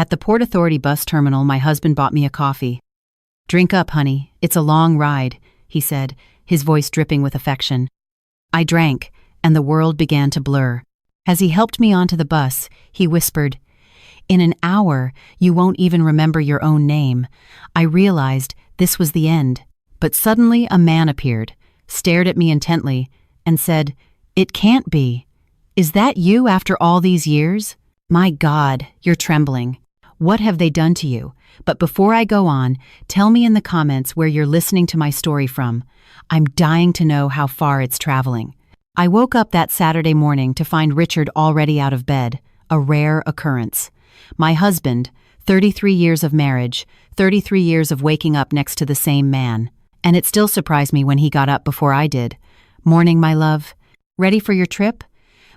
At the Port Authority bus terminal, my husband bought me a coffee. "Drink up, honey. It's a long ride," he said, his voice dripping with affection. I drank, and the world began to blur. As he helped me onto the bus, he whispered, "In an hour, you won't even remember your own name." I realized this was the end, but suddenly a man appeared, stared at me intently, and said, "It can't be. Is that you after all these years? My God, you're trembling. What have they done to you? But before I go on, tell me in the comments where you're listening to my story from. I'm dying to know how far it's traveling." I woke up that Saturday morning to find Richard already out of bed, a rare occurrence. My husband, 33 years of marriage, 33 years of waking up next to the same man. And it still surprised me when he got up before I did. "Morning, my love. Ready for your trip?"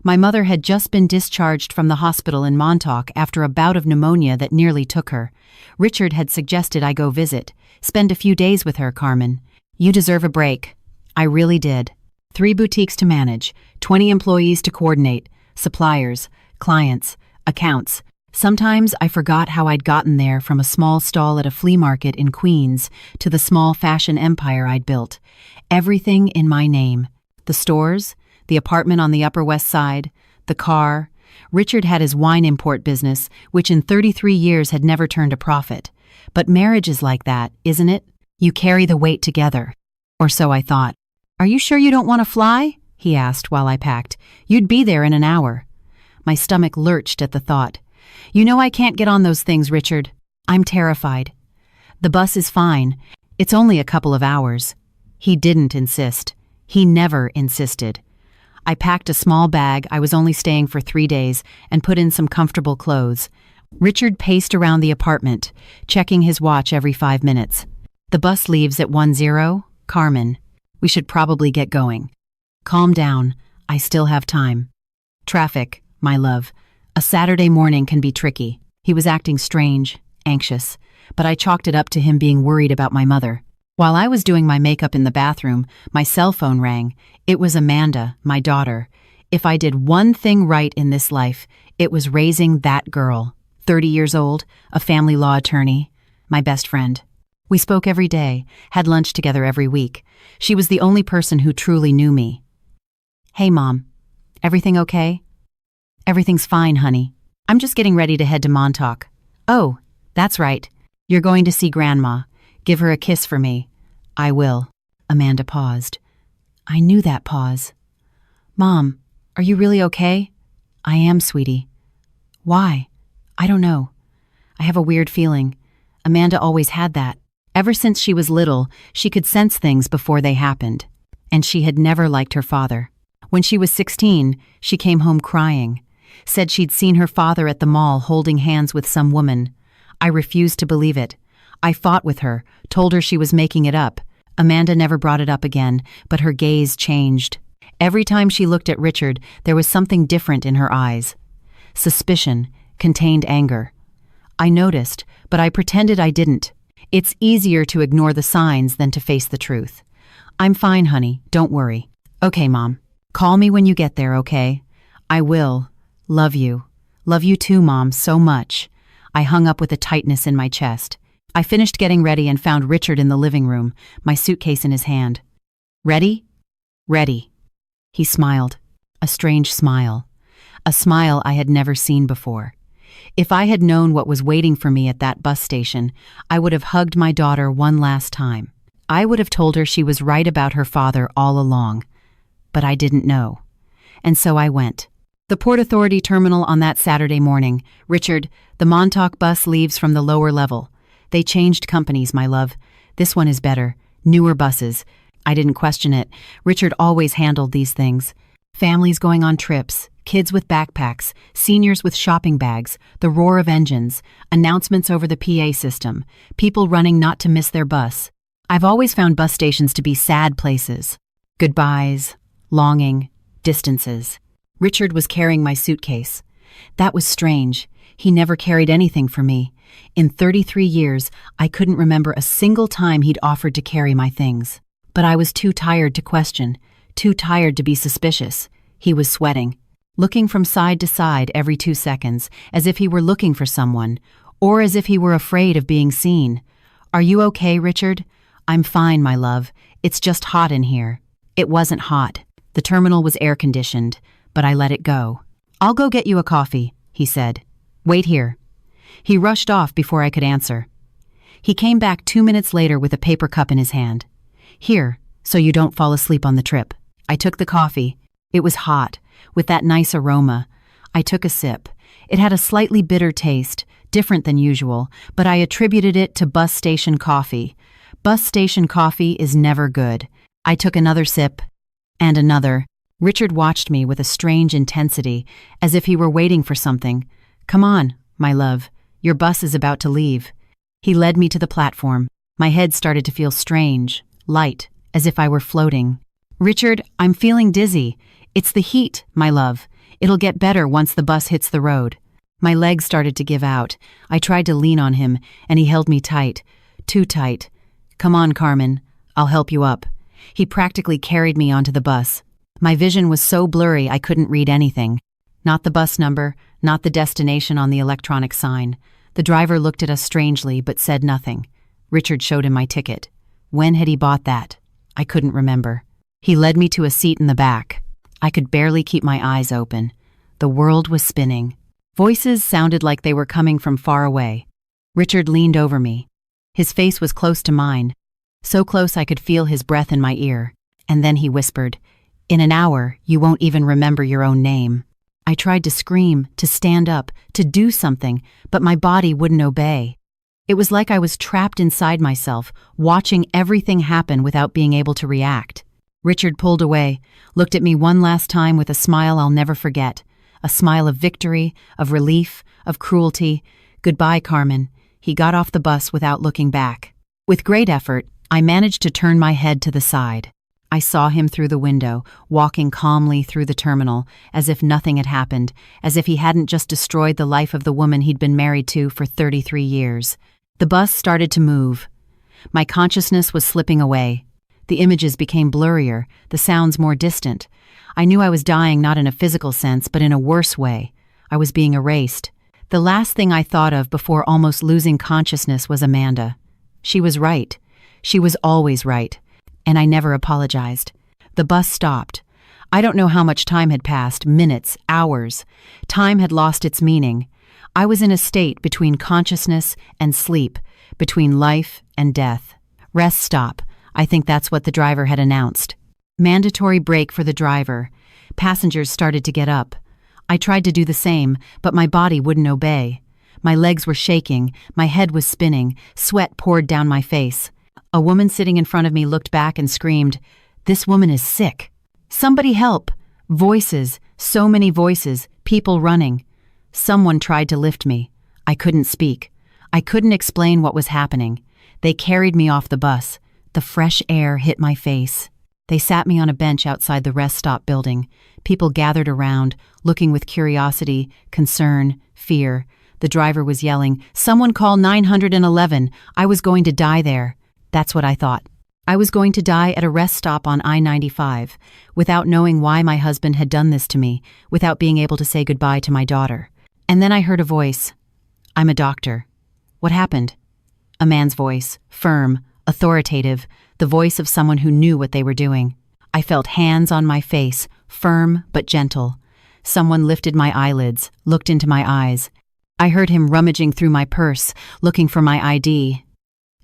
My mother had just been discharged from the hospital in Montauk after a bout of pneumonia that nearly took her. Richard had suggested I go visit, spend a few days with her, Carmen. "You deserve a break." I really did. 3 boutiques to manage, 20 employees to coordinate, suppliers, clients, accounts. Sometimes I forgot how I'd gotten there, from a small stall at a flea market in Queens to the small fashion empire I'd built. Everything in my name. The stores, the apartment on the Upper West Side, the car. Richard had his wine import business, which in 33 years had never turned a profit. But marriage is like that, isn't it? You carry the weight together. Or so I thought. "Are you sure you don't want to fly?" he asked while I packed. "You'd be there in an hour." My stomach lurched at the thought. "You know I can't get on those things, Richard. I'm terrified." "The bus is fine. It's only a couple of hours." He didn't insist. He never insisted. I packed a small bag, I was only staying for 3 days, and put in some comfortable clothes. Richard paced around the apartment, checking his watch every 5 minutes. "The bus leaves at 10, Carmen. We should probably get going." "Calm down. I still have time." "Traffic, my love. A Saturday morning can be tricky." He was acting strange, anxious, but I chalked it up to him being worried about my mother. While I was doing my makeup in the bathroom, my cell phone rang. It was Amanda, my daughter. If I did one thing right in this life, it was raising that girl. 30 years old, a family law attorney, my best friend. We spoke every day, had lunch together every week. She was the only person who truly knew me. "Hey, Mom. Everything okay?" "Everything's fine, honey. I'm just getting ready to head to Montauk." "Oh, that's right. You're going to see Grandma. Give her a kiss for me." "I will." Amanda paused. I knew that pause. "Mom, are you really okay?" "I am, sweetie." "Why?" "I don't know. I have a weird feeling. Amanda always had that. Ever since she was little, she could sense things before they happened. And she had never liked her father. When she was 16, she came home crying. Said she'd seen her father at the mall holding hands with some woman. I refused to believe it. I fought with her, told her she was making it up. Amanda never brought it up again, but her gaze changed. Every time she looked at Richard, there was something different in her eyes. Suspicion, contained anger. I noticed, but I pretended I didn't. It's easier to ignore the signs than to face the truth. "I'm fine, honey. Don't worry." "Okay, Mom. Call me when you get there, okay?" "I will. Love you." "Love you too, Mom, so much." I hung up with a tightness in my chest. I finished getting ready and found Richard in the living room, my suitcase in his hand. "Ready?" "Ready." He smiled. A strange smile. A smile I had never seen before. If I had known what was waiting for me at that bus station, I would have hugged my daughter one last time. I would have told her she was right about her father all along. But I didn't know. And so I went. The Port Authority terminal on that Saturday morning. "Richard, the Montauk bus leaves from the lower level. They changed companies, my love. This one is better. Newer buses." I didn't question it. Richard always handled these things. Families going on trips, kids with backpacks, seniors with shopping bags, the roar of engines, announcements over the PA system, people running not to miss their bus. I've always found bus stations to be sad places. Goodbyes, longing, distances. Richard was carrying my suitcase. That was strange. He never carried anything for me. In 33 years, I couldn't remember a single time he'd offered to carry my things. But I was too tired to question, too tired to be suspicious. He was sweating, looking from side to side every 2 seconds, as if he were looking for someone, or as if he were afraid of being seen. "Are you okay, Richard?" "I'm fine, my love. It's just hot in here." It wasn't hot. The terminal was air-conditioned, but I let it go. "I'll go get you a coffee," he said. "Wait here." He rushed off before I could answer. He came back 2 minutes later with a paper cup in his hand. "Here, so you don't fall asleep on the trip." I took the coffee. It was hot, with that nice aroma. I took a sip. It had a slightly bitter taste, different than usual, but I attributed it to bus station coffee. Bus station coffee is never good. I took another sip, and another. Richard watched me with a strange intensity, as if he were waiting for something. "Come on, my love. Your bus is about to leave." He led me to the platform. My head started to feel strange, light, as if I were floating. "Richard, I'm feeling dizzy. It's the heat, my love. It'll get better once the bus hits the road." My legs started to give out. I tried to lean on him, and he held me tight. Too tight. "Come on, Carmen. I'll help you up." He practically carried me onto the bus. My vision was so blurry I couldn't read anything. Not the bus number, not the destination on the electronic sign. The driver looked at us strangely, but said nothing. Richard showed him my ticket. When had he bought that? I couldn't remember. He led me to a seat in the back. I could barely keep my eyes open. The world was spinning. Voices sounded like they were coming from far away. Richard leaned over me. His face was close to mine, so close I could feel his breath in my ear. And then he whispered, "In an hour, you won't even remember your own name." I tried to scream, to stand up, to do something, but my body wouldn't obey. It was like I was trapped inside myself, watching everything happen without being able to react. Richard pulled away, looked at me one last time with a smile I'll never forget. A smile of victory, of relief, of cruelty. "Goodbye, Carmen." He got off the bus without looking back. With great effort, I managed to turn my head to the side. I saw him through the window, walking calmly through the terminal, as if nothing had happened, as if he hadn't just destroyed the life of the woman he'd been married to for 33 years. The bus started to move. My consciousness was slipping away. The images became blurrier, the sounds more distant. I knew I was dying not in a physical sense, but in a worse way. I was being erased. The last thing I thought of before almost losing consciousness was Amanda. She was right. She was always right. And I never apologized. The bus stopped. I don't know how much time had passed, minutes, hours. Time had lost its meaning. I was in a state between consciousness and sleep, between life and death. Rest stop. I think that's what the driver had announced. Mandatory break for the driver. Passengers started to get up. I tried to do the same, but my body wouldn't obey. My legs were shaking, my head was spinning, sweat poured down my face. A woman sitting in front of me looked back and screamed, "This woman is sick. Somebody help!" Voices, so many voices, people running. Someone tried to lift me. I couldn't speak. I couldn't explain what was happening. They carried me off the bus. The fresh air hit my face. They sat me on a bench outside the rest stop building. People gathered around, looking with curiosity, concern, fear. The driver was yelling, "Someone call 911. I was going to die there." That's what I thought. I was going to die at a rest stop on I-95, without knowing why my husband had done this to me, without being able to say goodbye to my daughter. And then I heard a voice. "I'm a doctor." "What happened?" A man's voice, firm, authoritative, the voice of someone who knew what they were doing. I felt hands on my face, firm but gentle. Someone lifted my eyelids, looked into my eyes. I heard him rummaging through my purse, looking for my ID.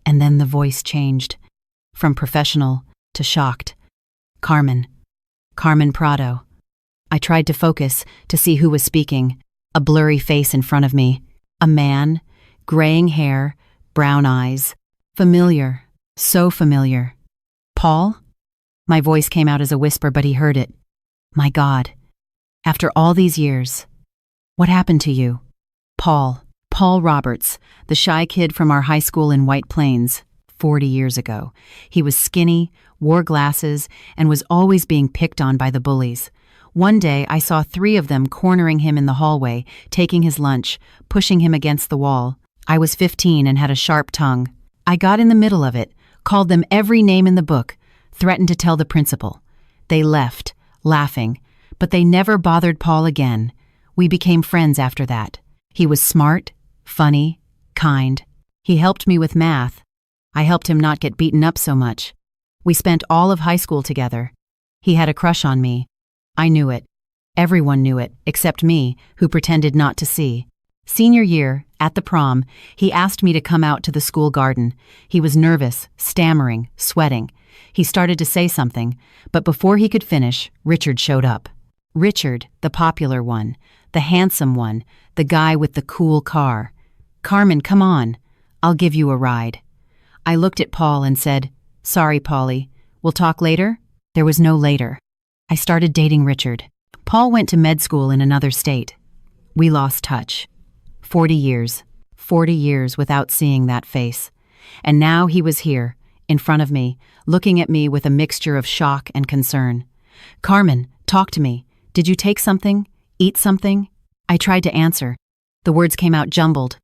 And then the voice changed, from professional to shocked. Carmen. Carmen Prado. I tried to focus, to see who was speaking. A blurry face in front of me. A man, graying hair, brown eyes. Familiar, so familiar. "Paul?" My voice came out as a whisper, but he heard it. My God. After all these years, what happened to you? Paul Roberts, the shy kid from our high school in White Plains, 40 years ago. He was skinny, wore glasses, and was always being picked on by the bullies. One day, I saw 3 of them cornering him in the hallway, taking his lunch, pushing him against the wall. I was 15 and had a sharp tongue. I got in the middle of it, called them every name in the book, threatened to tell the principal. They left, laughing, but they never bothered Paul again. We became friends after that. He was smart, funny, kind. He helped me with math. I helped him not get beaten up so much. We spent all of high school together. He had a crush on me. I knew it. Everyone knew it, except me, who pretended not to see. Senior year, at the prom, he asked me to come out to the school garden. He was nervous, stammering, sweating. He started to say something, but before he could finish, Richard showed up. Richard, the popular one, the handsome one, the guy with the cool car. "Carmen, come on. I'll give you a ride." I looked at Paul and said, "Sorry, Paulie. We'll talk later?" There was no later. I started dating Richard. Paul went to med school in another state. We lost touch. 40 years without seeing that face. And now he was here, in front of me, looking at me with a mixture of shock and concern. "Carmen, talk to me. Did you take something? Eat something?" I tried to answer. The words came out jumbled.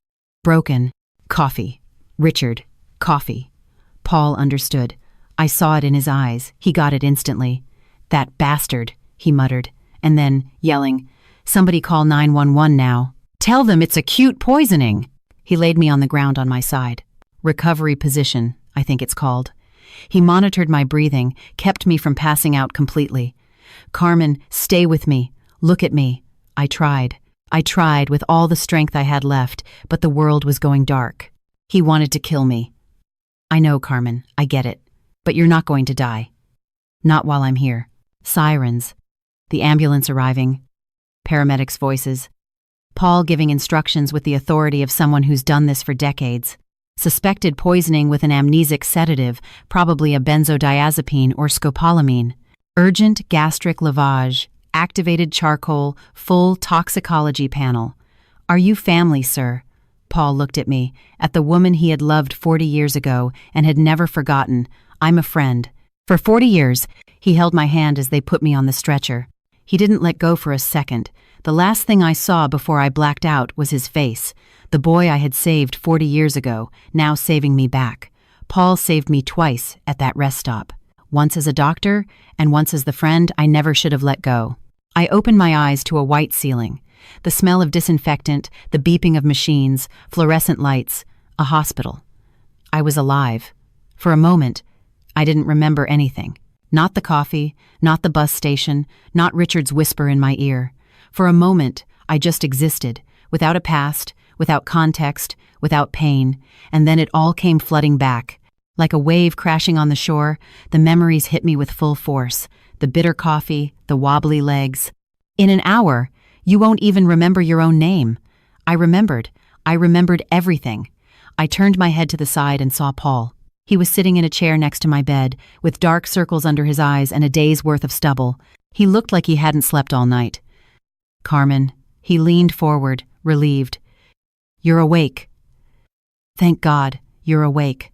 Broken. "Coffee. Richard. Coffee." Paul understood. I saw it in his eyes. He got it instantly. "That bastard," he muttered, and then, yelling, "Somebody call 911 now. Tell them it's acute poisoning." He laid me on the ground on my side. Recovery position, I think it's called. He monitored my breathing, kept me from passing out completely. "Carmen, stay with me. Look at me." I tried with all the strength I had left, but the world was going dark. He wanted to kill me. "I know, Carmen, I get it. But you're not going to die. Not while I'm here." Sirens. The ambulance arriving. Paramedics' voices. Paul giving instructions with the authority of someone who's done this for decades. Suspected poisoning with an amnesic sedative, probably a benzodiazepine or scopolamine. Urgent gastric lavage. Activated charcoal, full toxicology panel. "Are you family, sir?" Paul looked at me, at the woman he had loved 40 years ago and had never forgotten. "I'm a friend." For 40 years, he held my hand as they put me on the stretcher. He didn't let go for a second. The last thing I saw before I blacked out was his face. The boy I had saved 40 years ago, now saving me back. Paul saved me twice at that rest stop. Once as a doctor, and once as the friend I never should have let go. I opened my eyes to a white ceiling. The smell of disinfectant, the beeping of machines, fluorescent lights, a hospital. I was alive. For a moment, I didn't remember anything. Not the coffee, not the bus station, not Richard's whisper in my ear. For a moment, I just existed, without a past, without context, without pain, and then it all came flooding back. Like a wave crashing on the shore, the memories hit me with full force. The bitter coffee, the wobbly legs. In an hour, you won't even remember your own name. I remembered everything. I turned my head to the side and saw Paul. He was sitting in a chair next to my bed, with dark circles under his eyes and a day's worth of stubble. He looked like he hadn't slept all night. "Carmen," he leaned forward, relieved. "You're awake." "Thank God, you're awake."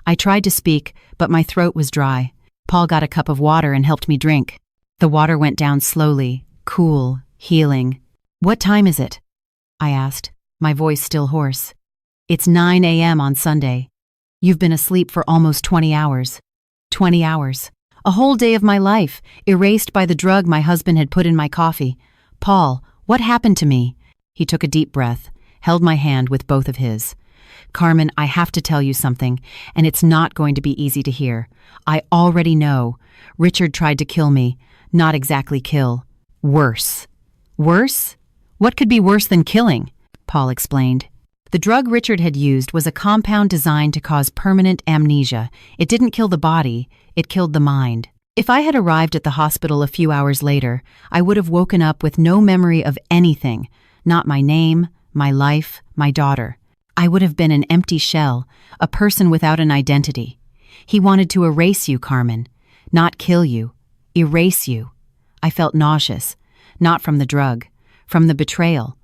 I tried to speak, but my throat was dry. Paul got a cup of water and helped me drink. The water went down slowly, cool, healing. "What time is it?" I asked, my voice still hoarse. "It's 9 a.m. on Sunday. You've been asleep for almost 20 hours. 20 hours. A whole day of my life, erased by the drug my husband had put in my coffee. Paul, what happened to me?" He took a deep breath, held my hand with both of his. "Carmen, I have to tell you something, and it's not going to be easy to hear. I already know. Richard tried to kill me. Not exactly kill. Worse." "Worse? What could be worse than killing?" Paul explained. The drug Richard had used was a compound designed to cause permanent amnesia. It didn't kill the body, it killed the mind. If I had arrived at the hospital a few hours later, I would have woken up with no memory of anything. Not my name, my life, my daughter. I would have been an empty shell, a person without an identity. He wanted to erase you, Carmen. Not kill you. Erase you. I felt nauseous. Not from the drug. From the betrayal.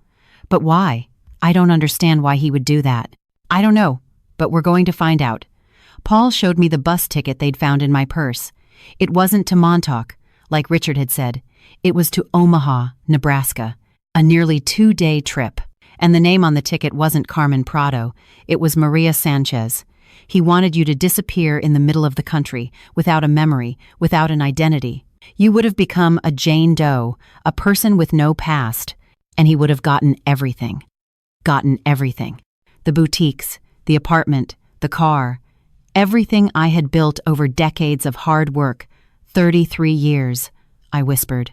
But why? I don't understand why he would do that. I don't know, but we're going to find out. Paul showed me the bus ticket they'd found in my purse. It wasn't to Montauk, like Richard had said. It was to Omaha, Nebraska. A nearly 2-day trip. And the name on the ticket wasn't Carmen Prado, it was Maria Sanchez. He wanted you to disappear in the middle of the country, without a memory, without an identity. You would have become a Jane Doe, a person with no past, and he would have gotten everything. Gotten everything. the boutiques, the apartment, the car, everything I had built over decades of hard work. 33 years, I whispered.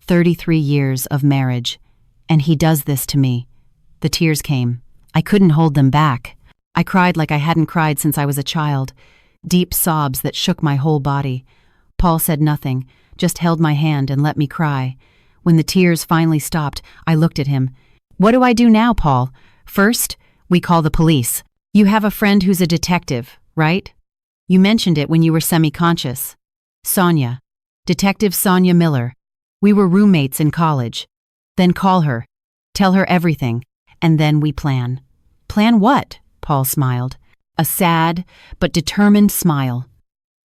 33 years of marriage. And he does this to me. The tears came. I couldn't hold them back. I cried like I hadn't cried since I was a child. Deep sobs that shook my whole body. Paul said nothing, just held my hand and let me cry. When the tears finally stopped, I looked at him. What do I do now, Paul? First, we call the police. You have a friend who's a detective, right? You mentioned it when you were semi-conscious. Sonia. Detective Sonia Miller. We were roommates in college. Then call her. Tell her everything. And then we plan. Plan what? Paul smiled. A sad but determined smile.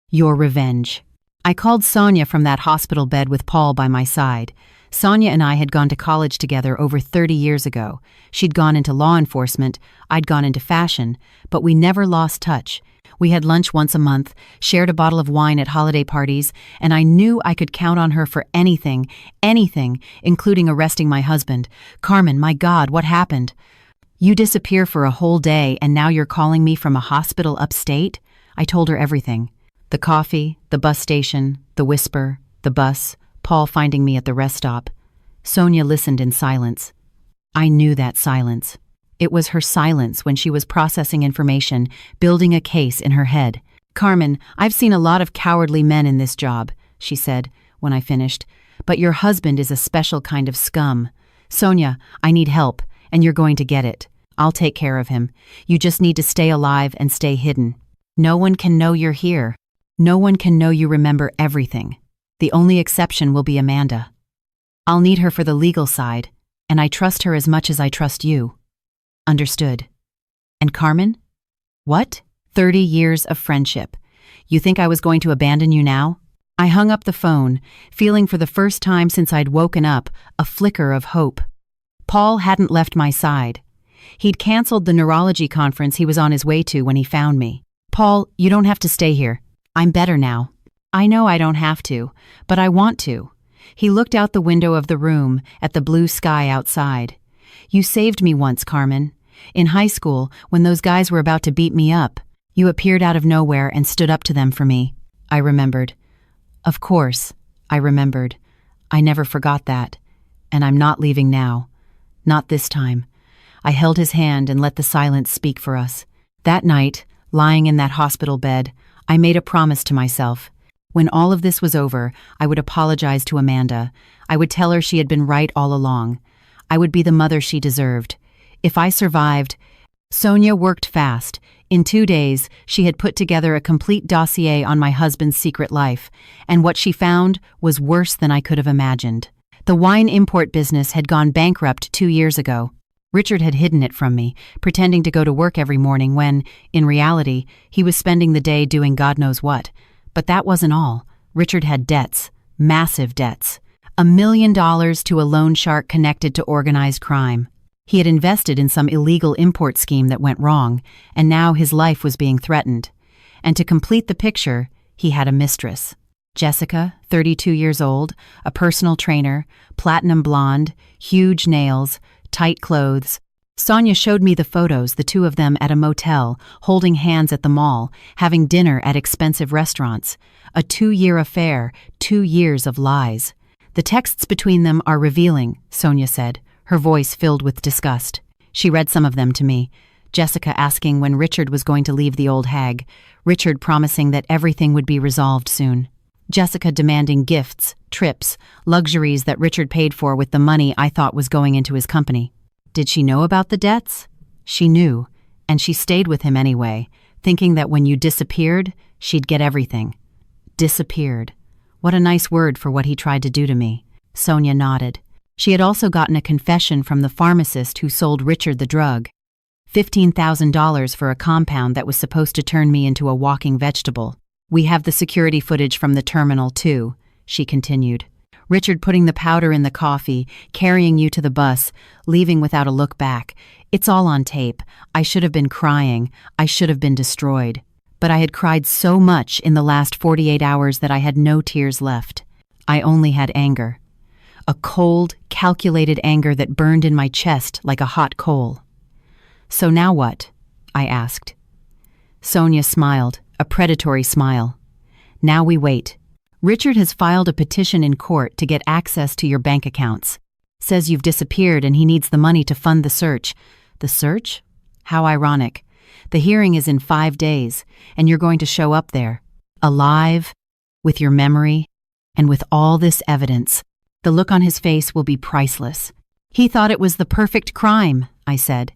Your revenge. I called Sonia from that hospital bed with Paul by my side. Sonia and I had gone to college together over 30 years ago. She'd gone into law enforcement, I'd gone into fashion, but we never lost touch. We had lunch once a month, shared a bottle of wine at holiday parties, and I knew I could count on her for anything, including arresting my husband. Carmen, my God, what happened? You disappear for a whole day and now you're calling me from a hospital upstate? I told her everything. The coffee, the bus station, the whisper, the bus, Paul finding me at the rest stop. Sonia listened in silence. I knew that silence. It was her silence when she was processing information, building a case in her head. Carmen, I've seen a lot of cowardly men in this job, she said when I finished, but your husband is a special kind of scum. Sonia, I need help, and you're going to get it. I'll take care of him. You just need to stay alive and stay hidden. No one can know you're here. No one can know you remember everything. The only exception will be Amanda. I'll need her for the legal side, and I trust her as much as I trust you. Understood. And Carmen? What? 30 years of friendship. You think I was going to abandon you now? I hung up the phone, feeling for the first time since I'd woken up a flicker of hope. Paul hadn't left my side. He'd canceled the neurology conference he was on his way to when he found me. Paul, you don't have to stay here. I'm better now. I know I don't have to, but I want to. He looked out the window of the room at the blue sky outside. You saved me once, Carmen. In high school, when those guys were about to beat me up, you appeared out of nowhere and stood up to them for me. I remembered. Of course, I remembered. I never forgot that. And I'm not leaving now. Not this time. I held his hand and let the silence speak for us. That night, lying in that hospital bed, I made a promise to myself. When all of this was over, I would apologize to Amanda. I would tell her she had been right all along. I would be the mother she deserved. If I survived, Sonia worked fast. In 2 days, she had put together a complete dossier on my husband's secret life, and what she found was worse than I could have imagined. The wine import business had gone bankrupt 2 years ago. Richard had hidden it from me, pretending to go to work every morning when, in reality, he was spending the day doing God knows what. But that wasn't all. Richard had debts, massive debts. $1 million to a loan shark connected to organized crime. He had invested in some illegal import scheme that went wrong, and now his life was being threatened. And to complete the picture, he had a mistress. Jessica, 32 years old, a personal trainer, platinum blonde, huge nails, tight clothes. Sonia showed me the photos, the two of them at a motel, holding hands at the mall, having dinner at expensive restaurants. A 2-year affair, 2 years of lies. The texts between them are revealing, Sonia said, her voice filled with disgust. She read some of them to me. Jessica asking when Richard was going to leave the old hag. Richard promising that everything would be resolved soon. Jessica demanding gifts, trips, luxuries that Richard paid for with the money I thought was going into his company. Did she know about the debts? She knew, and she stayed with him anyway, thinking that when you disappeared, she'd get everything. Disappeared. What a nice word for what he tried to do to me. Sonia nodded. She had also gotten a confession from the pharmacist who sold Richard the drug. $15,000 for a compound that was supposed to turn me into a walking vegetable. We have the security footage from the terminal, too, she continued. Richard putting the powder in the coffee, carrying you to the bus, leaving without a look back. It's all on tape. I should have been crying. I should have been destroyed. But I had cried so much in the last 48 hours that I had no tears left. I only had anger. A cold, calculated anger that burned in my chest like a hot coal. "So now what?" I asked. Sonia smiled, a predatory smile. "Now we wait. Richard has filed a petition in court to get access to your bank accounts. Says you've disappeared and he needs the money to fund the search." "The search? How ironic. The hearing is in 5 days, and you're going to show up there, alive, with your memory, and with all this evidence. The look on his face will be priceless." "He thought it was the perfect crime," I said.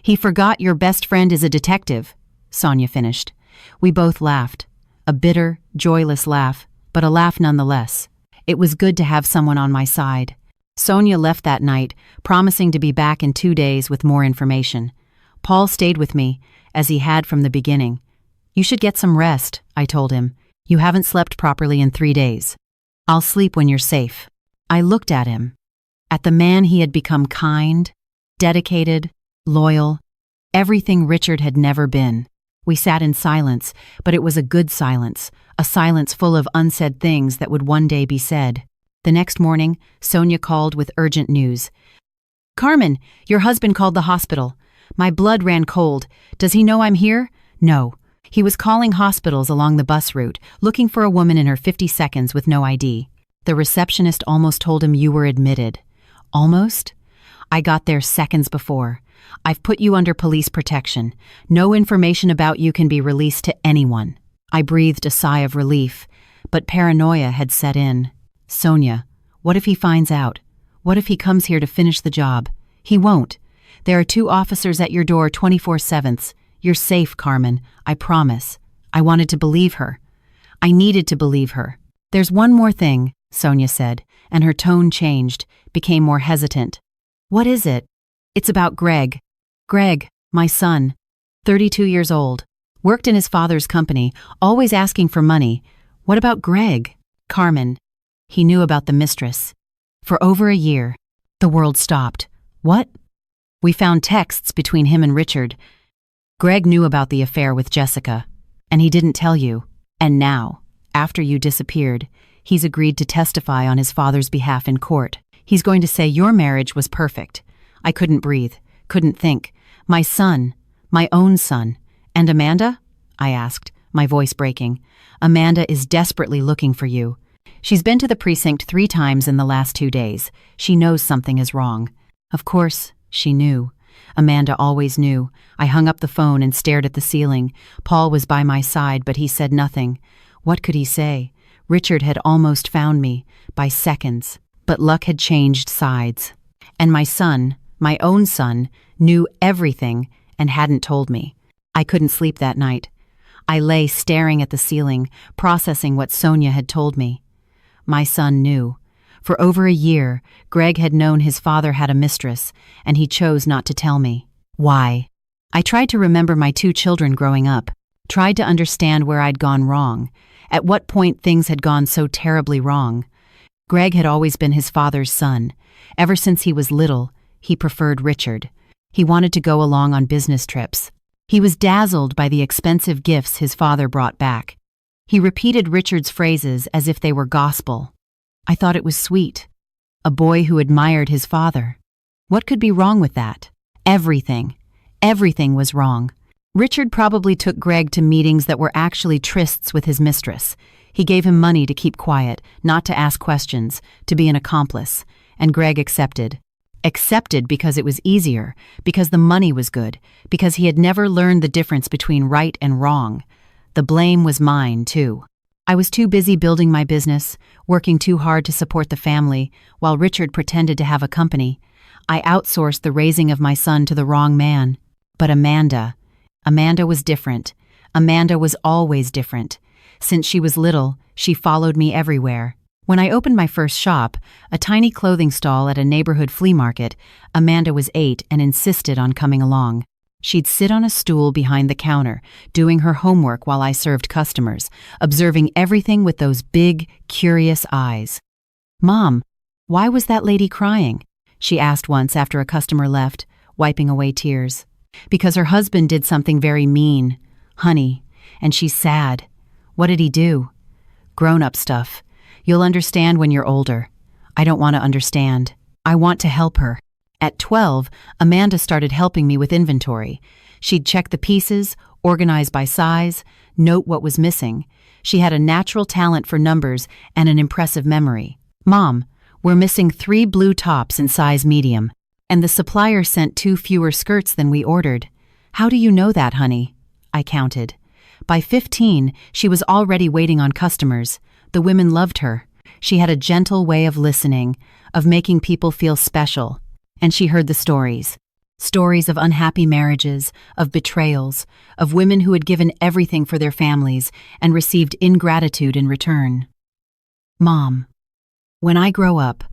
"He forgot your best friend is a detective," Sonia finished. We both laughed. A bitter, joyless laugh, but a laugh nonetheless. It was good to have someone on my side. Sonia left that night, promising to be back in 2 days with more information. Paul stayed with me, as he had from the beginning. "You should get some rest," I told him. "You haven't slept properly in 3 days." "I'll sleep when you're safe." I looked at him, at the man he had become, kind, dedicated, loyal, everything Richard had never been. We sat in silence, but it was a good silence, a silence full of unsaid things that would one day be said. The next morning, Sonia called with urgent news. "Carmen, your husband called the hospital. My blood ran cold. Does he know I'm here?" "No. He was calling hospitals along the bus route, looking for a woman in her 52nds with no ID. The receptionist almost told him you were admitted." "Almost? I got there seconds before. I've put you under police protection. No information about you can be released to anyone." I breathed a sigh of relief, but paranoia had set in. "Sonia, what if he finds out? What if he comes here to finish the job?" "He won't. There are 2 officers at your door 24/7. You're safe, Carmen, I promise." I wanted to believe her. I needed to believe her. "There's one more thing," Sonia said, and her tone changed, became more hesitant. "What is it?" "It's about Greg. Greg, my son, 32 years old, worked in his father's company, always asking for money. What about Greg?" "Carmen, he knew about the mistress. For over a year." The world stopped. "What?" "We found texts between him and Richard. Greg knew about the affair with Jessica, and he didn't tell you. And now, after you disappeared, he's agreed to testify on his father's behalf in court. He's going to say your marriage was perfect." I couldn't breathe, couldn't think. "My son, my own son. And Amanda?" I asked, my voice breaking. "Amanda is desperately looking for you. She's been to the precinct 3 times in the last 2 days. She knows something is wrong." Of course, she knew. Amanda always knew. I hung up the phone and stared at the ceiling. Paul was by my side, but he said nothing. What could he say? Richard had almost found me, by seconds. But luck had changed sides. And my son, my own son, knew everything and hadn't told me. I couldn't sleep that night. I lay staring at the ceiling, processing what Sonia had told me. My son knew. For over a year, Greg had known his father had a mistress, and he chose not to tell me. Why? I tried to remember my 2 children growing up, tried to understand where I'd gone wrong, at what point things had gone so terribly wrong. Greg had always been his father's son. Ever since he was little, he preferred Richard. He wanted to go along on business trips. He was dazzled by the expensive gifts his father brought back. He repeated Richard's phrases as if they were gospel. I thought it was sweet. A boy who admired his father. What could be wrong with that? Everything. Everything was wrong. Richard probably took Greg to meetings that were actually trysts with his mistress. He gave him money to keep quiet, not to ask questions, to be an accomplice. And Greg accepted. Accepted because it was easier, because the money was good, because he had never learned the difference between right and wrong. The blame was mine, too. I was too busy building my business, working too hard to support the family, while Richard pretended to have a company. I outsourced the raising of my son to the wrong man. But Amanda was different. Amanda was always different. Since she was little, she followed me everywhere. When I opened my first shop, a tiny clothing stall at a neighborhood flea market, Amanda was 8 and insisted on coming along. She'd sit on a stool behind the counter, doing her homework while I served customers, observing everything with those big, curious eyes. "Mom, why was that lady crying?" she asked once after a customer left, wiping away tears. "Because her husband did something very mean, honey, and she's sad." "What did he do?" "Grown-up stuff. You'll understand when you're older." "I don't want to understand. I want to help her." At 12, Amanda started helping me with inventory. She'd check the pieces, organize by size, note what was missing. She had a natural talent for numbers and an impressive memory. "Mom, we're missing 3 blue tops in size medium, and the supplier sent 2 fewer skirts than we ordered." "How do you know that, honey?" I counted. By 15, she was already waiting on customers. The women loved her. She had a gentle way of listening, of making people feel special. And she heard the stories. Stories of unhappy marriages, of betrayals, of women who had given everything for their families and received ingratitude in return. "Mom, when I grow up,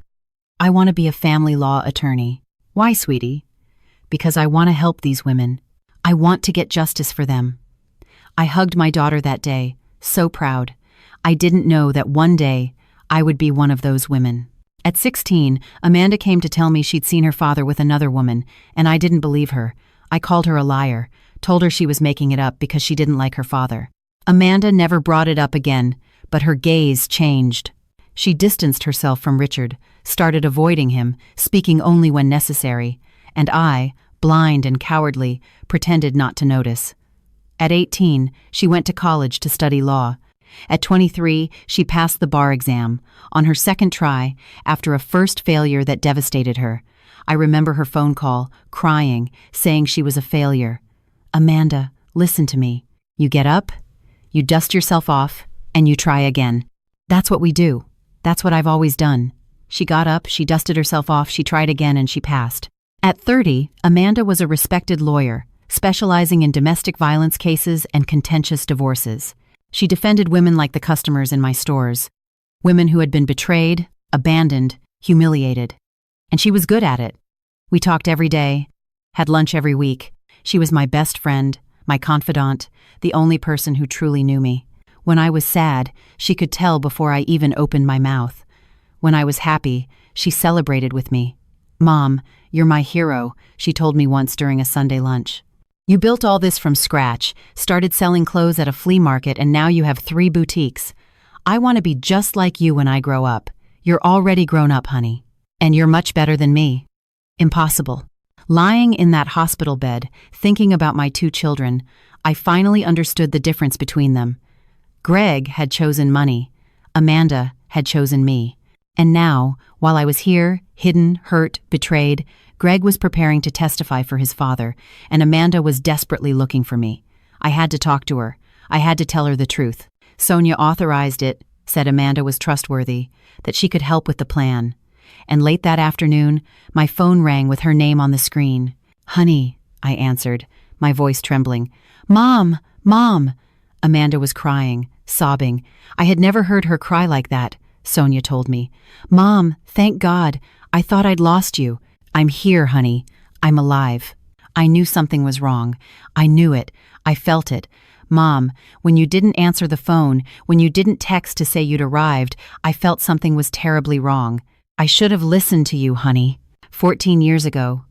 I want to be a family law attorney." "Why, sweetie?" "Because I want to help these women. I want to get justice for them." I hugged my daughter that day, so proud. I didn't know that one day I would be one of those women. At 16, Amanda came to tell me she'd seen her father with another woman, and I didn't believe her. I called her a liar, told her she was making it up because she didn't like her father. Amanda never brought it up again, but her gaze changed. She distanced herself from Richard, started avoiding him, speaking only when necessary, and I, blind and cowardly, pretended not to notice. At 18, she went to college to study law. At 23, she passed the bar exam. On her second try, after a first failure that devastated her, I remember her phone call, crying, saying she was a failure. "Amanda, listen to me. You get up, you dust yourself off, and you try again. That's what we do. That's what I've always done." She got up, she dusted herself off, she tried again, and she passed. At 30, Amanda was a respected lawyer, specializing in domestic violence cases and contentious divorces. She defended women like the customers in my stores, women who had been betrayed, abandoned, humiliated. And she was good at it. We talked every day, had lunch every week. She was my best friend, my confidant, the only person who truly knew me. When I was sad, she could tell before I even opened my mouth. When I was happy, she celebrated with me. "Mom, you're my hero," she told me once during a Sunday lunch. "You built all this from scratch, started selling clothes at a flea market, and now you have 3 boutiques. I want to be just like you when I grow up. You're already grown up, honey. And you're much better than me." Impossible. Lying in that hospital bed, thinking about my 2 children, I finally understood the difference between them. Greg had chosen money. Amanda had chosen me. And now, while I was here, hidden, hurt, betrayed, Greg was preparing to testify for his father, and Amanda was desperately looking for me. I had to talk to her. I had to tell her the truth. Sonia authorized it, said Amanda was trustworthy, that she could help with the plan. And late that afternoon, my phone rang with her name on the screen. "Honey," I answered, my voice trembling. "Mom! Mom!" Amanda was crying, sobbing. I had never heard her cry like that, Sonia told me. "Mom, thank God. I thought I'd lost you. I'm here, honey. I'm alive." I knew something was wrong. I knew it. I felt it. "Mom, when you didn't answer the phone, when you didn't text to say you'd arrived, I felt something was terribly wrong. I should have listened to you, honey. 14 years ago,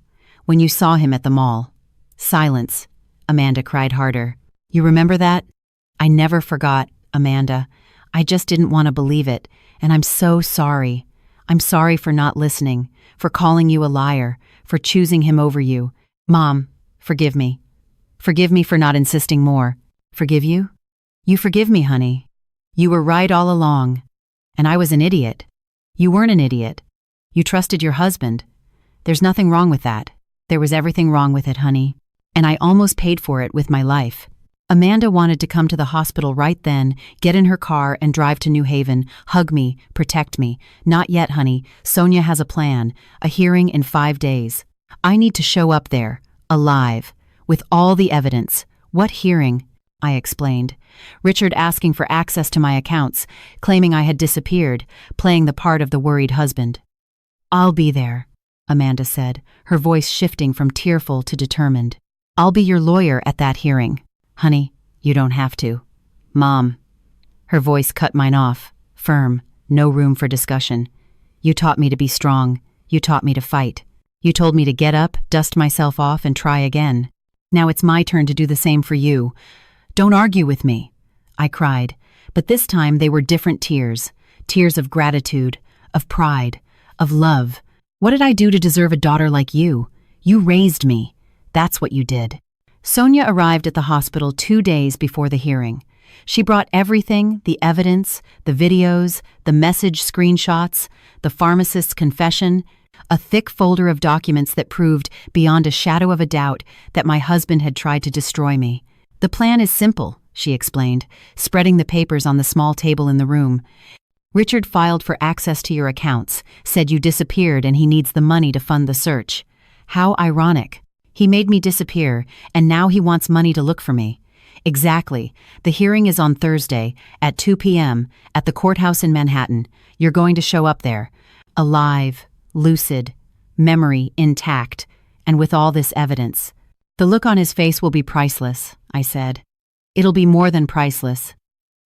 when you saw him at the mall." Silence. Amanda cried harder. "You remember that?" "I never forgot, Amanda. I just didn't want to believe it, and I'm so sorry. I'm sorry for not listening, for calling you a liar, for choosing him over you. Mom, forgive me. Forgive me for not insisting more." "Forgive you? You forgive me, honey. You were right all along. And I was an idiot. You weren't an idiot. You trusted your husband. There's nothing wrong with that. There was everything wrong with it, honey. And I almost paid for it with my life." Amanda wanted to come to the hospital right then, get in her car and drive to New Haven, hug me, protect me. "Not yet, honey. Sonia has a plan, a hearing in 5 days. I need to show up there, alive, with all the evidence." "What hearing?" I explained. "Richard asking for access to my accounts, claiming I had disappeared, playing the part of the worried husband." "I'll be there," Amanda said, her voice shifting from tearful to determined. "I'll be your lawyer at that hearing. Honey, you don't have to." "Mom." Her voice cut mine off, firm, no room for discussion. "You taught me to be strong. You taught me to fight. You told me to get up, dust myself off, and try again. Now it's my turn to do the same for you. Don't argue with me." I cried, but this time they were different tears. Tears of gratitude, of pride, of love. What did I do to deserve a daughter like you? You raised me. That's what you did. Sonia arrived at the hospital 2 days before the hearing. She brought everything, the evidence, the videos, the message screenshots, the pharmacist's confession, a thick folder of documents that proved, beyond a shadow of a doubt, that my husband had tried to destroy me. The plan is simple, she explained, spreading the papers on the small table in the room. Richard filed for access to your accounts, said you disappeared and he needs the money to fund the search. How ironic. He made me disappear, and now he wants money to look for me. Exactly. The hearing is on Thursday at 2 p.m. at the courthouse in Manhattan. You're going to show up there. Alive, lucid, memory intact, and with all this evidence. The look on his face will be priceless, I said. It'll be more than priceless.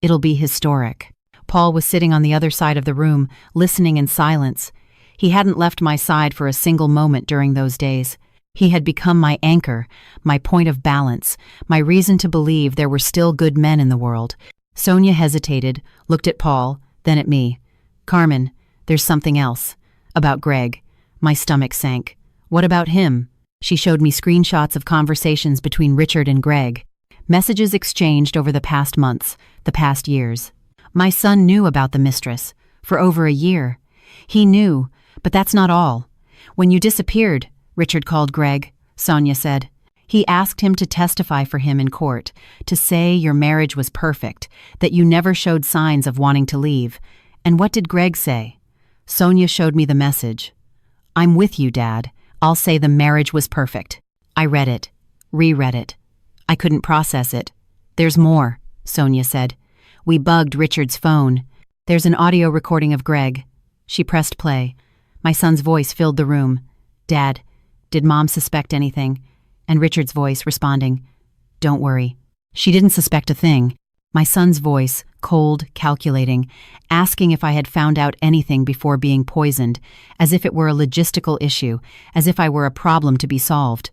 It'll be historic. Paul was sitting on the other side of the room, listening in silence. He hadn't left my side for a single moment during those days. He had become my anchor, my point of balance, my reason to believe there were still good men in the world. Sonia hesitated, looked at Paul, then at me. Carmen, there's something else. About Greg. My stomach sank. What about him? She showed me screenshots of conversations between Richard and Greg. Messages exchanged over the past months, the past years. My son knew about the mistress. For over a year. He knew, but that's not all. When you disappeared, Richard called Greg, Sonia said. He asked him to testify for him in court, to say your marriage was perfect, that you never showed signs of wanting to leave. And what did Greg say? Sonia showed me the message. I'm with you, Dad. I'll say the marriage was perfect. I read it, reread it. I couldn't process it. There's more, Sonia said. We bugged Richard's phone. There's an audio recording of Greg. She pressed play. My son's voice filled the room. Dad, did Mom suspect anything? And Richard's voice responding, Don't worry. She didn't suspect a thing. My son's voice, cold, calculating, asking if I had found out anything before being poisoned, as if it were a logistical issue, as if I were a problem to be solved.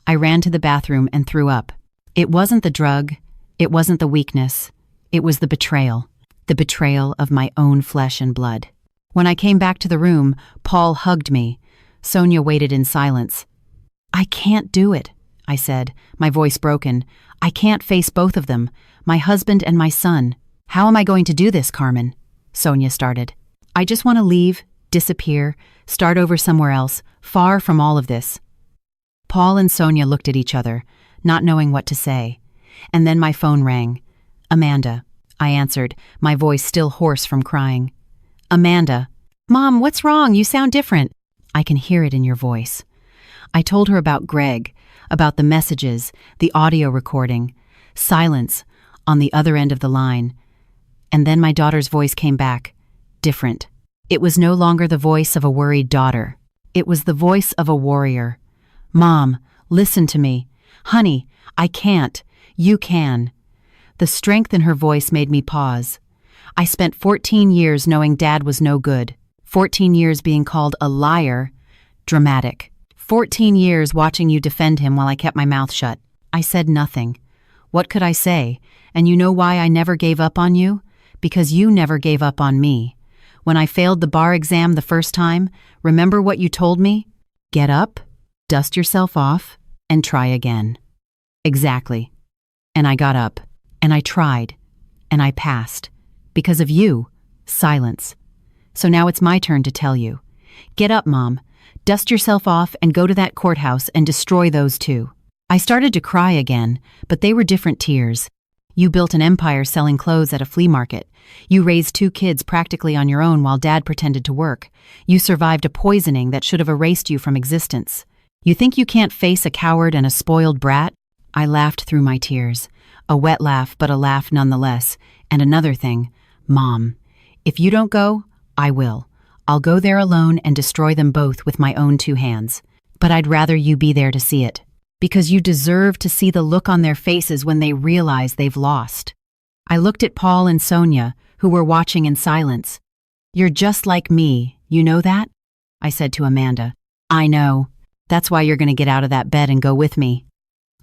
I ran to the bathroom and threw up. It wasn't the drug. It wasn't the weakness. It was the betrayal of my own flesh and blood. When I came back to the room, Paul hugged me. Sonia waited in silence. I can't do it, I said, my voice broken. I can't face both of them, my husband and my son. How am I going to do this, Carmen? Sonia started. I just want to leave, disappear, start over somewhere else, far from all of this. Paul and Sonia looked at each other, not knowing what to say. And then my phone rang. Amanda, I answered, my voice still hoarse from crying. Amanda. Mom, what's wrong? You sound different. I can hear it in your voice. I told her about Greg, about the messages, the audio recording, silence on the other end of the line. And then my daughter's voice came back, different. It was no longer the voice of a worried daughter. It was the voice of a warrior. Mom, listen to me. Honey, I can't. You can. The strength in her voice made me pause. I spent 14 years knowing Dad was no good. 14 years being called a liar, dramatic. 14 years watching you defend him while I kept my mouth shut. I said nothing. What could I say? And you know why I never gave up on you? Because you never gave up on me. When I failed the bar exam the first time, remember what you told me? Get up, dust yourself off, and try again. Exactly. And I got up, and I tried, and I passed. Because of you, silence. So now it's my turn to tell you. Get up, Mom. Dust yourself off and go to that courthouse and destroy those two. I started to cry again, but they were different tears. You built an empire selling clothes at a flea market. You raised 2 kids practically on your own while Dad pretended to work. You survived a poisoning that should have erased you from existence. You think you can't face a coward and a spoiled brat? I laughed through my tears. A wet laugh, but a laugh nonetheless. And another thing, Mom, if you don't go, I will. I'll go there alone and destroy them both with my own 2 hands. But I'd rather you be there to see it. Because you deserve to see the look on their faces when they realize they've lost. I looked at Paul and Sonia, who were watching in silence. You're just like me, you know that? I said to Amanda. I know. That's why you're going to get out of that bed and go with me.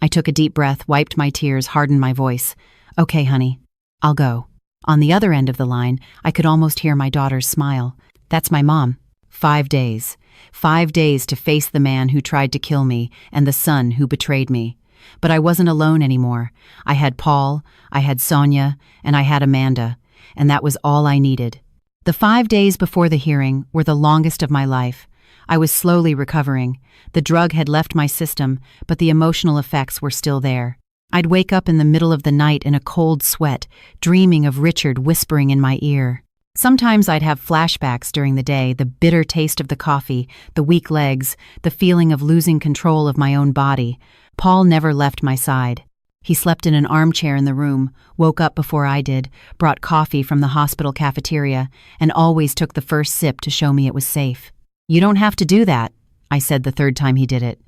I took a deep breath, wiped my tears, hardened my voice. Okay, honey, I'll go. On the other end of the line, I could almost hear my daughter's smile. That's my mom. 5 days. 5 days to face the man who tried to kill me and the son who betrayed me. But I wasn't alone anymore. I had Paul, I had Sonia, and I had Amanda, and that was all I needed. The 5 days before the hearing were the longest of my life. I was slowly recovering. The drug had left my system, but the emotional effects were still there. I'd wake up in the middle of the night in a cold sweat, dreaming of Richard whispering in my ear. Sometimes I'd have flashbacks during the day, the bitter taste of the coffee, the weak legs, the feeling of losing control of my own body. Paul never left my side. He slept in an armchair in the room, woke up before I did, brought coffee from the hospital cafeteria, and always took the first sip to show me it was safe. "You don't have to do that," I said the third time he did it.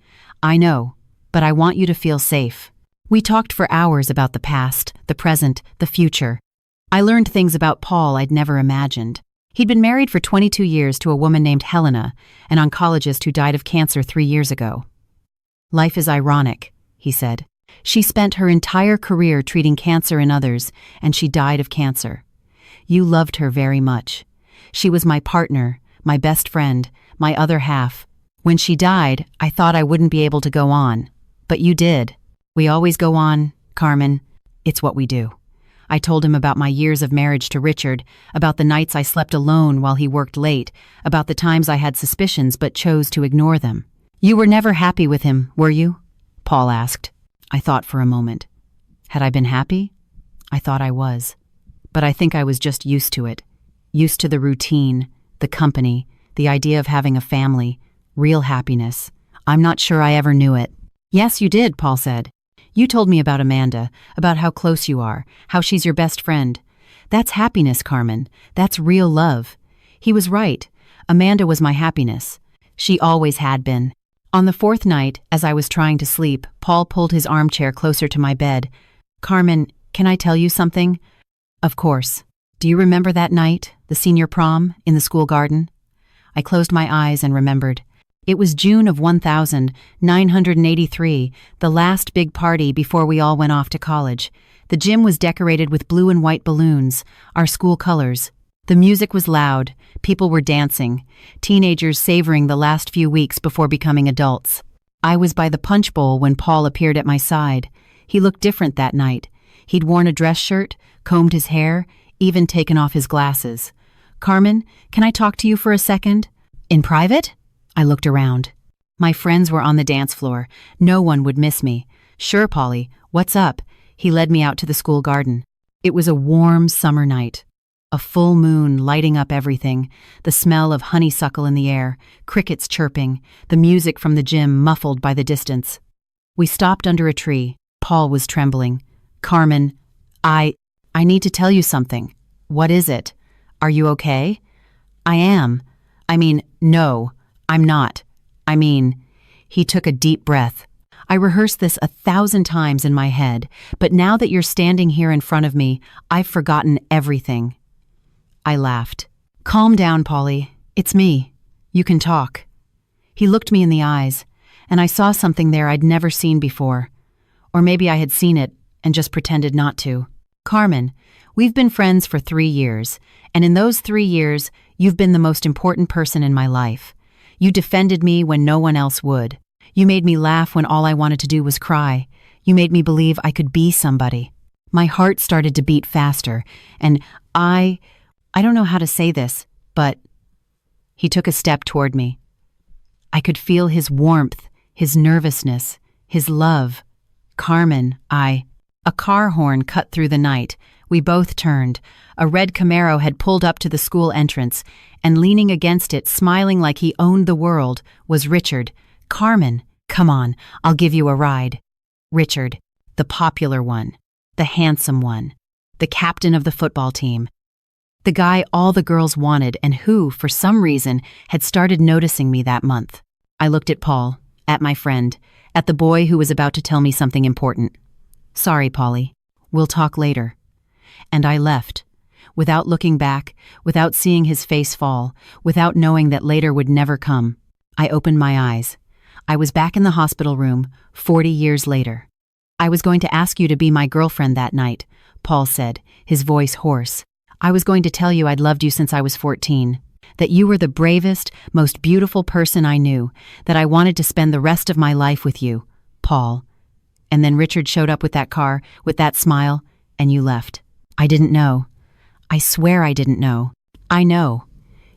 "I know, but I want you to feel safe." We talked for hours about the past, the present, the future. I learned things about Paul I'd never imagined. He'd been married for 22 years to a woman named Helena, an oncologist who died of cancer 3 years ago. "Life is ironic," he said. "She spent her entire career treating cancer in others, and she died of cancer. You loved her very much. She was my partner, my best friend, my other half. When she died, I thought I wouldn't be able to go on. But you did. We always go on, Carmen. It's what we do." I told him about my years of marriage to Richard, about the nights I slept alone while he worked late, about the times I had suspicions but chose to ignore them. "You were never happy with him, were you?" Paul asked. I thought for a moment. Had I been happy? I thought I was. But I think I was just used to it. Used to the routine, the company, the idea of having a family, real happiness. I'm not sure I ever knew it. "Yes, you did," Paul said. "You told me about Amanda, about how close you are, how she's your best friend. That's happiness, Carmen. That's real love." He was right. Amanda was my happiness. She always had been. On the 4th night, as I was trying to sleep, Paul pulled his armchair closer to my bed. "Carmen, can I tell you something?" "Of course. Do you remember that night, the senior prom, in the school garden?" I closed my eyes and remembered. It was June of 1983, the last big party before we all went off to college. The gym was decorated with blue and white balloons, our school colors. The music was loud, people were dancing, teenagers savoring the last few weeks before becoming adults. I was by the punch bowl when Paul appeared at my side. He looked different that night. He'd worn a dress shirt, combed his hair, even taken off his glasses. "Carmen, can I talk to you for a second?" "In private?" I looked around. My friends were on the dance floor. No one would miss me. "Sure, Polly. What's up?" He led me out to the school garden. It was a warm summer night. A full moon lighting up everything, the smell of honeysuckle in the air, crickets chirping, the music from the gym muffled by the distance. We stopped under a tree. Paul was trembling. "Carmen, I need to tell you something." "What is it? Are you okay?" "I am. No. I'm not. He took a deep breath. "I rehearsed this 1,000 times in my head, but now that you're standing here in front of me, I've forgotten everything." I laughed. "Calm down, Polly. It's me. You can talk." He looked me in the eyes, and I saw something there I'd never seen before. Or maybe I had seen it and just pretended not to. "Carmen, we've been friends for 3 years, and in those 3 years, you've been the most important person in my life. You defended me when no one else would. You made me laugh when all I wanted to do was cry. You made me believe I could be somebody." My heart started to beat faster, and I don't know how to say this, but he took a step toward me. I could feel his warmth, his nervousness, his love. "Carmen, A car horn cut through the night. We both turned. A red Camaro had pulled up to the school entrance, and leaning against it, smiling like he owned the world, was Richard. "Carmen, come on, I'll give you a ride." Richard, the popular one, the handsome one, the captain of the football team. The guy all the girls wanted and who, for some reason, had started noticing me that month. I looked at Paul, at my friend, at the boy who was about to tell me something important. "Sorry, Polly. We'll talk later." And I left, without looking back, without seeing his face fall, without knowing that later would never come. I opened my eyes. I was back in the hospital room, 40 years later. "I was going to ask you to be my girlfriend that night," Paul said, his voice hoarse. "I was going to tell you I'd loved you since I was 14. that you were the bravest, most beautiful person I knew, that I wanted to spend the rest of my life with you, Paul. And then Richard showed up with that car, with that smile, and you left. I didn't know. I swear I didn't know. I know.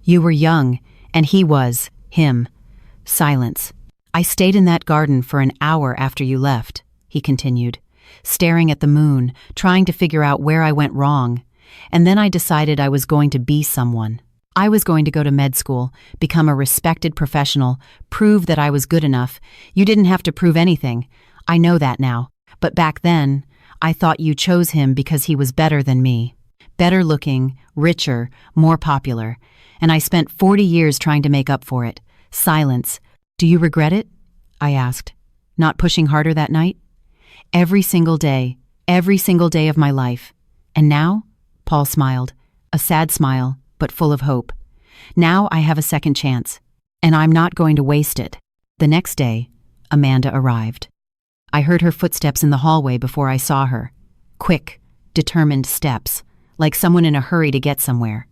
You were young, and he was, him. Silence. I stayed in that garden for an hour after you left, he continued, staring at the moon, trying to figure out where I went wrong. And then I decided I was going to be someone. I was going to go to med school, become a respected professional, prove that I was good enough. You didn't have to prove anything. I know that now. But back then, I thought you chose him because he was better than me. Better looking, richer, more popular. And I spent 40 years trying to make up for it. Silence. Do you regret it? I asked. Not pushing harder that night? Every single day of my life. And now? Paul smiled. A sad smile, but full of hope. Now I have a second chance, and I'm not going to waste it. The next day, Amanda arrived. I heard her footsteps in the hallway before I saw her. Quick, determined steps, like someone in a hurry to get somewhere.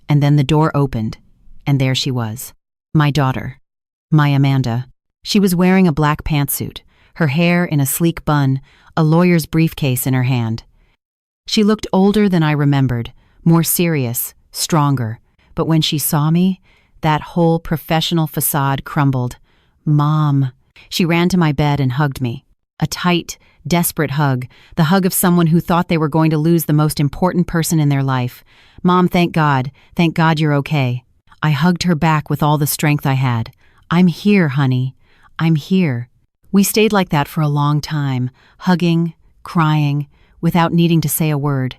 And then the door opened, and there she was. My daughter. My Amanda. She was wearing a black pantsuit, her hair in a sleek bun, a lawyer's briefcase in her hand. She looked older than I remembered, more serious, stronger. But when she saw me, that whole professional facade crumbled. Mom. She ran to my bed and hugged me. A tight, desperate hug, the hug of someone who thought they were going to lose the most important person in their life. Mom, thank God you're okay. I hugged her back with all the strength I had. I'm here, honey. I'm here. We stayed like that for a long time, hugging, crying, without needing to say a word.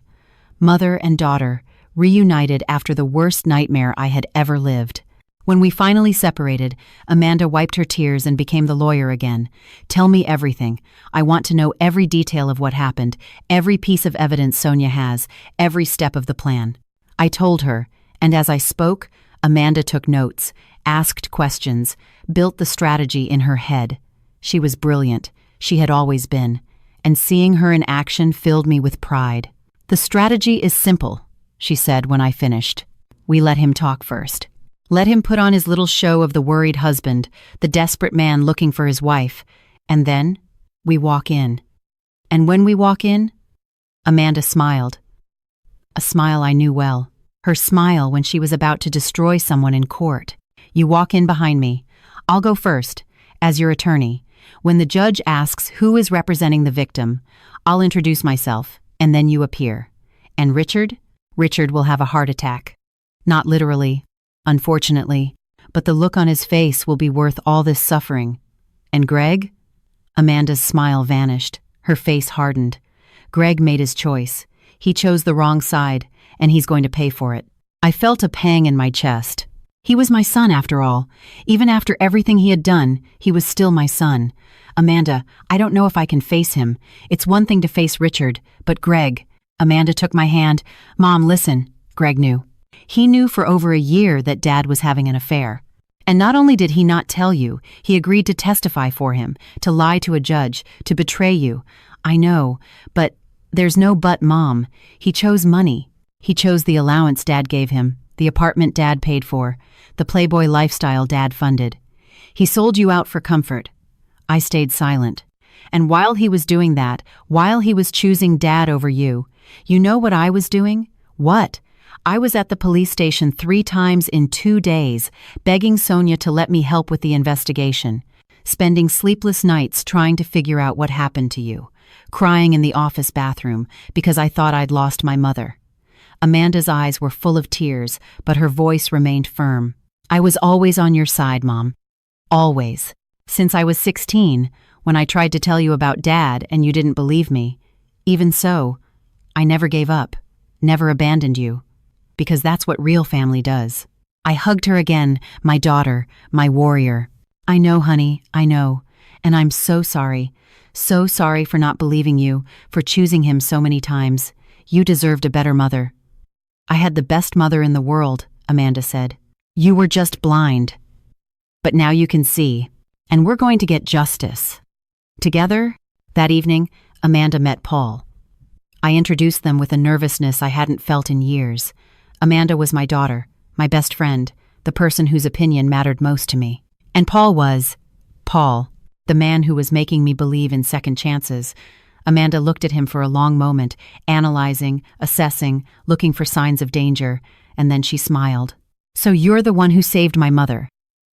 Mother and daughter, reunited after the worst nightmare I had ever lived. When we finally separated, Amanda wiped her tears and became the lawyer again. Tell me everything. I want to know every detail of what happened, every piece of evidence Sonia has, every step of the plan. I told her, and as I spoke, Amanda took notes, asked questions, built the strategy in her head. She was brilliant. She had always been. And seeing her in action filled me with pride. The strategy is simple, she said when I finished. We let him talk first. Let him put on his little show of the worried husband, the desperate man looking for his wife. And then, we walk in. And when we walk in, Amanda smiled. A smile I knew well. Her smile when she was about to destroy someone in court. You walk in behind me. I'll go first, as your attorney. When the judge asks who is representing the victim, I'll introduce myself, and then you appear. And Richard will have a heart attack. Not literally, unfortunately, but the look on his face will be worth all this suffering. And Greg? Amanda's smile vanished. Her face hardened. Greg made his choice. He chose the wrong side, and he's going to pay for it. I felt a pang in my chest. He was my son, after all. Even after everything he had done, he was still my son. Amanda, I don't know if I can face him. It's one thing to face Richard, but Greg. Amanda took my hand. Mom, listen. Greg knew. He knew for over a year that Dad was having an affair. And not only did he not tell you, he agreed to testify for him, to lie to a judge, to betray you. I know, but there's no but, Mom. He chose money. He chose the allowance Dad gave him, the apartment Dad paid for, the Playboy lifestyle Dad funded. He sold you out for comfort. I stayed silent. And while he was doing that, while he was choosing Dad over you, you know what I was doing? What? I was at the police station 3 times in 2 days, begging Sonia to let me help with the investigation, spending sleepless nights trying to figure out what happened to you, crying in the office bathroom because I thought I'd lost my mother. Amanda's eyes were full of tears, but her voice remained firm. I was always on your side, Mom. Always. Since I was 16, when I tried to tell you about Dad and you didn't believe me. Even so, I never gave up, never abandoned you. Because that's what real family does. I hugged her again, my daughter, my warrior. I know, honey, I know. And I'm so sorry for not believing you, for choosing him so many times. You deserved a better mother. I had the best mother in the world, Amanda said. You were just blind. But now you can see. And we're going to get justice. Together, that evening, Amanda met Paul. I introduced them with a nervousness I hadn't felt in years. Amanda was my daughter, my best friend, the person whose opinion mattered most to me. And Paul, the man who was making me believe in second chances. Amanda looked at him for a long moment, analyzing, assessing, looking for signs of danger, and then she smiled. So you're the one who saved my mother.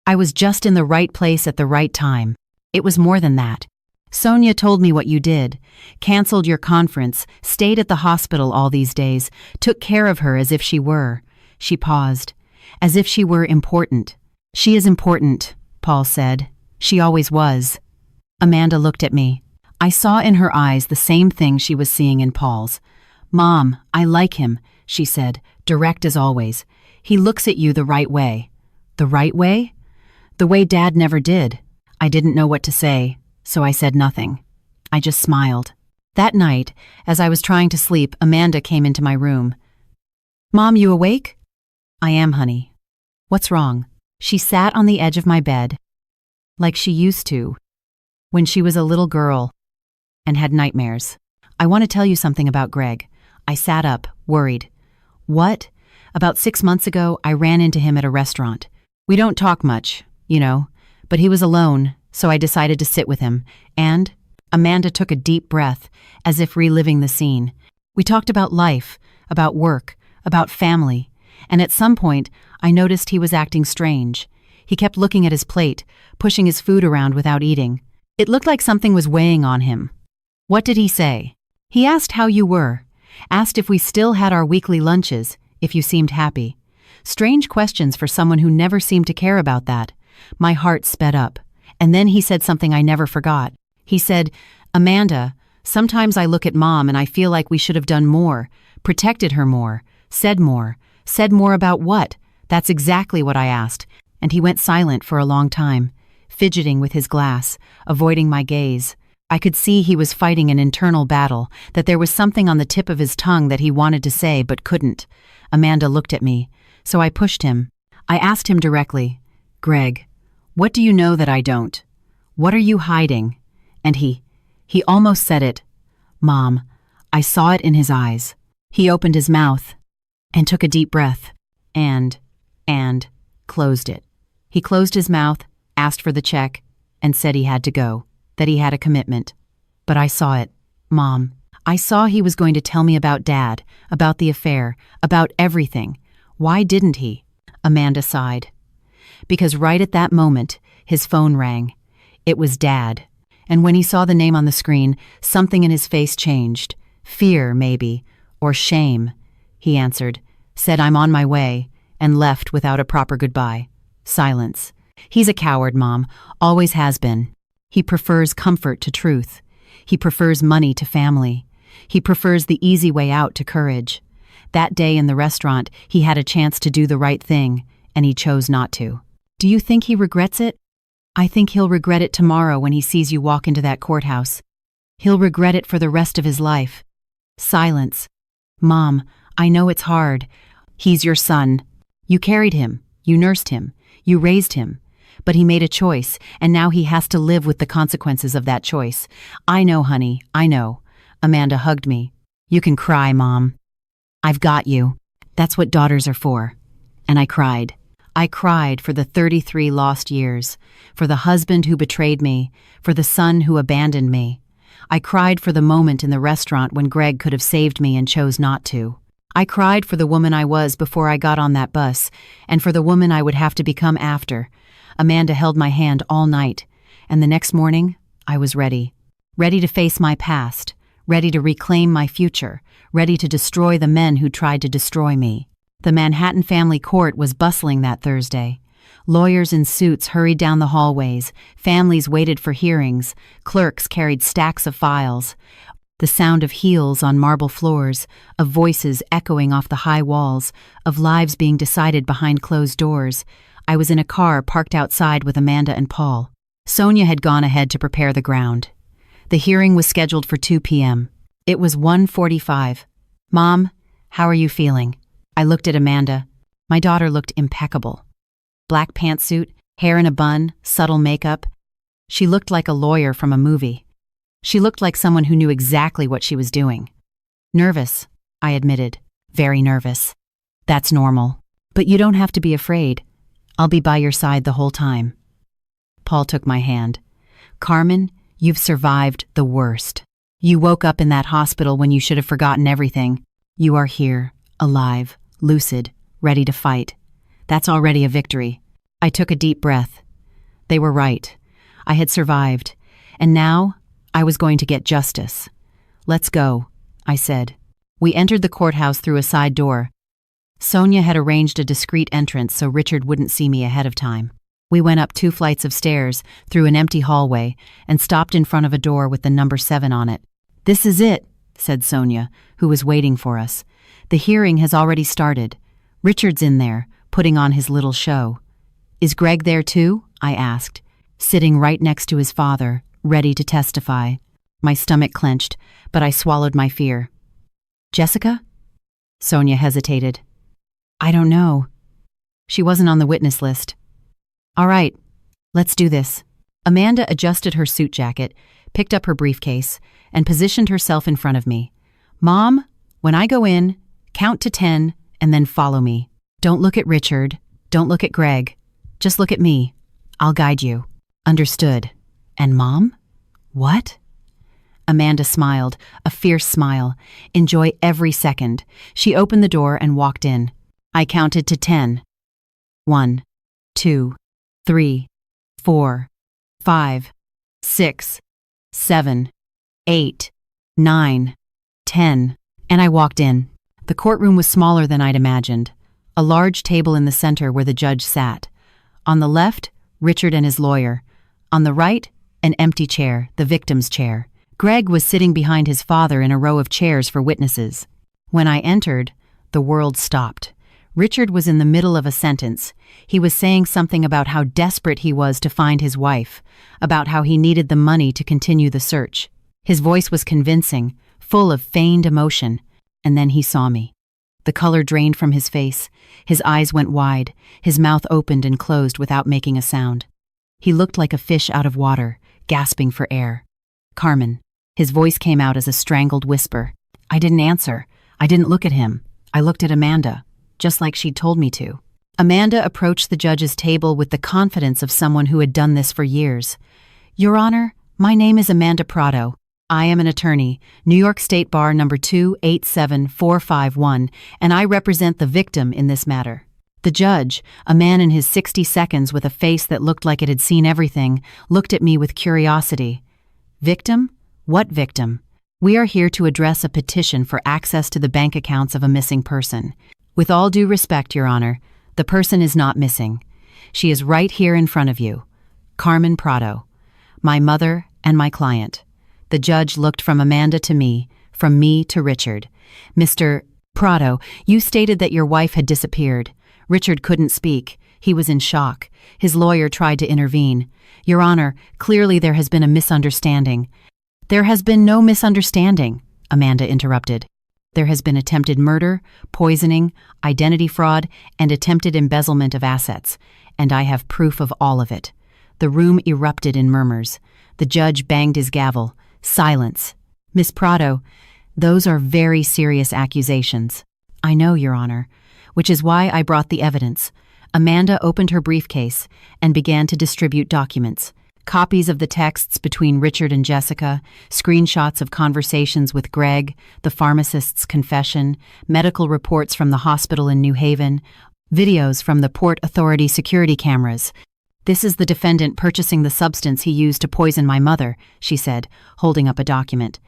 I was just in the right place at the right time. It was more than that. Sonia told me what you did, canceled your conference, stayed at the hospital all these days, took care of her as if she were. She paused. As if she were important. She is important, Paul said. She always was. Amanda looked at me. I saw in her eyes the same thing she was seeing in Paul's. Mom, I like him, she said, direct as always. He looks at you the right way. The right way? The way Dad never did. I didn't know what to say, so I said nothing. I just smiled. That night, as I was trying to sleep, Amanda came into my room. Mom, you awake? I am, honey. What's wrong? She sat on the edge of my bed, like she used to, when she was a little girl and had nightmares. I want to tell you something about Greg. I sat up, worried. What? About 6 months ago, I ran into him at a restaurant. We don't talk much, but he was alone, so I decided to sit with him, and Amanda took a deep breath, as if reliving the scene. We talked about life, about work, about family, and at some point, I noticed he was acting strange. He kept looking at his plate, pushing his food around without eating. It looked like something was weighing on him. What did he say? He asked how you were, asked if we still had our weekly lunches, if you seemed happy. Strange questions for someone who never seemed to care about that. My heart sped up. And then he said something I never forgot. He said, Amanda, sometimes I look at Mom and I feel like we should have done more, protected her more, said more. Said more about what? That's exactly what I asked. And he went silent for a long time, fidgeting with his glass, avoiding my gaze. I could see he was fighting an internal battle, that there was something on the tip of his tongue that he wanted to say but couldn't. Amanda looked at me, so I pushed him. I asked him directly, Greg, what do you know that I don't? What are you hiding? And he almost said it. Mom, I saw it in his eyes. He opened his mouth and took a deep breath and closed it. He closed his mouth, asked for the check, and said he had to go, that he had a commitment. But I saw it, Mom. I saw he was going to tell me about Dad, about the affair, about everything. Why didn't he? Amanda sighed. Because right at that moment, his phone rang. It was Dad. And when he saw the name on the screen, something in his face changed. Fear, maybe, or shame. He answered, said I'm on my way, and left without a proper goodbye. Silence. He's a coward, Mom. Always has been. He prefers comfort to truth. He prefers money to family. He prefers the easy way out to courage. That day in the restaurant, he had a chance to do the right thing, and he chose not to. Do you think he regrets it? I think he'll regret it tomorrow when he sees you walk into that courthouse. He'll regret it for the rest of his life. Silence. Mom, I know it's hard. He's your son. You carried him. You nursed him. You raised him. But he made a choice, and now he has to live with the consequences of that choice. I know, honey, I know. Amanda hugged me. You can cry, Mom. I've got you. That's what daughters are for. And I cried. I cried for the 33 lost years, for the husband who betrayed me, for the son who abandoned me. I cried for the moment in the restaurant when Greg could have saved me and chose not to. I cried for the woman I was before I got on that bus, and for the woman I would have to become after. Amanda held my hand all night, and the next morning, I was ready. Ready to face my past, ready to reclaim my future, ready to destroy the men who tried to destroy me. The Manhattan family court was bustling that Thursday. Lawyers in suits hurried down the hallways, families waited for hearings, clerks carried stacks of files. The sound of heels on marble floors, of voices echoing off the high walls, of lives being decided behind closed doors. I was in a car parked outside with Amanda and Paul. Sonia had gone ahead to prepare the ground. The hearing was scheduled for 2 p.m. It was 1:45. Mom, how are you feeling? I looked at Amanda. My daughter looked impeccable. Black pantsuit, hair in a bun, subtle makeup. She looked like a lawyer from a movie. She looked like someone who knew exactly what she was doing. Nervous, I admitted. Very nervous. That's normal. But you don't have to be afraid. I'll be by your side the whole time. Paul took my hand. Carmen, you've survived the worst. You woke up in that hospital when you should have forgotten everything. You are here, alive, lucid, ready to fight. That's already a victory. I took a deep breath. They were right. I had survived. And now, I was going to get justice. Let's go, I said. We entered the courthouse through a side door. Sonia had arranged a discreet entrance so Richard wouldn't see me ahead of time. We went up 2 flights of stairs, through an empty hallway, and stopped in front of a door with the number 7 on it. This is it, said Sonia, who was waiting for us. The hearing has already started. Richard's in there, putting on his little show. Is Greg there too? I asked, sitting right next to his father, ready to testify. My stomach clenched, but I swallowed my fear. Jessica? Sonia hesitated. I don't know. She wasn't on the witness list. All right, let's do this. Amanda adjusted her suit jacket, picked up her briefcase, and positioned herself in front of me. Mom, when I go in, count to 10 and then follow me. Don't look at Richard. Don't look at Greg. Just look at me. I'll guide you. Understood. And Mom? What? Amanda smiled, a fierce smile. Enjoy every second. She opened the door and walked in. I counted to 10. 1, 2, 3, 4, 5, 6, 7, 8, 9, 10, and I walked in. The courtroom was smaller than I'd imagined. A large table in the center where the judge sat. On the left, Richard and his lawyer. On the right, an empty chair, the victim's chair. Greg was sitting behind his father in a row of chairs for witnesses. When I entered, the world stopped. Richard was in the middle of a sentence. He was saying something about how desperate he was to find his wife, about how he needed the money to continue the search. His voice was convincing, full of feigned emotion, and then he saw me. The color drained from his face, his eyes went wide, his mouth opened and closed without making a sound. He looked like a fish out of water, gasping for air. Carmen. His voice came out as a strangled whisper. I didn't answer. I didn't look at him. I looked at Amanda, just like she'd told me to. Amanda approached the judge's table with the confidence of someone who had done this for years. Your Honor, my name is Amanda Prado. I am an attorney, New York State Bar number 287451, and I represent the victim in this matter. The judge, a man in his 60 seconds with a face that looked like it had seen everything, looked at me with curiosity. Victim? What victim? We are here to address a petition for access to the bank accounts of a missing person. With all due respect, Your Honor, the person is not missing. She is right here in front of you. Carmen Prado, my mother and my client. The judge looked from Amanda to me, from me to Richard. Mr. Prado, you stated that your wife had disappeared. Richard couldn't speak. He was in shock. His lawyer tried to intervene. Your Honor, clearly there has been a misunderstanding. There has been no misunderstanding, Amanda interrupted. There has been attempted murder, poisoning, identity fraud, and attempted embezzlement of assets, and I have proof of all of it. The room erupted in murmurs. The judge banged his gavel. Silence. Miss Prado, those are very serious accusations. I know, Your Honor, which is why I brought the evidence. Amanda opened her briefcase and began to distribute documents. Copies of the texts between Richard and Jessica, screenshots of conversations with Greg, the pharmacist's confession, medical reports from the hospital in New Haven, videos from the Port Authority security cameras. This is the defendant purchasing the substance he used to poison my mother, she said, holding up a document.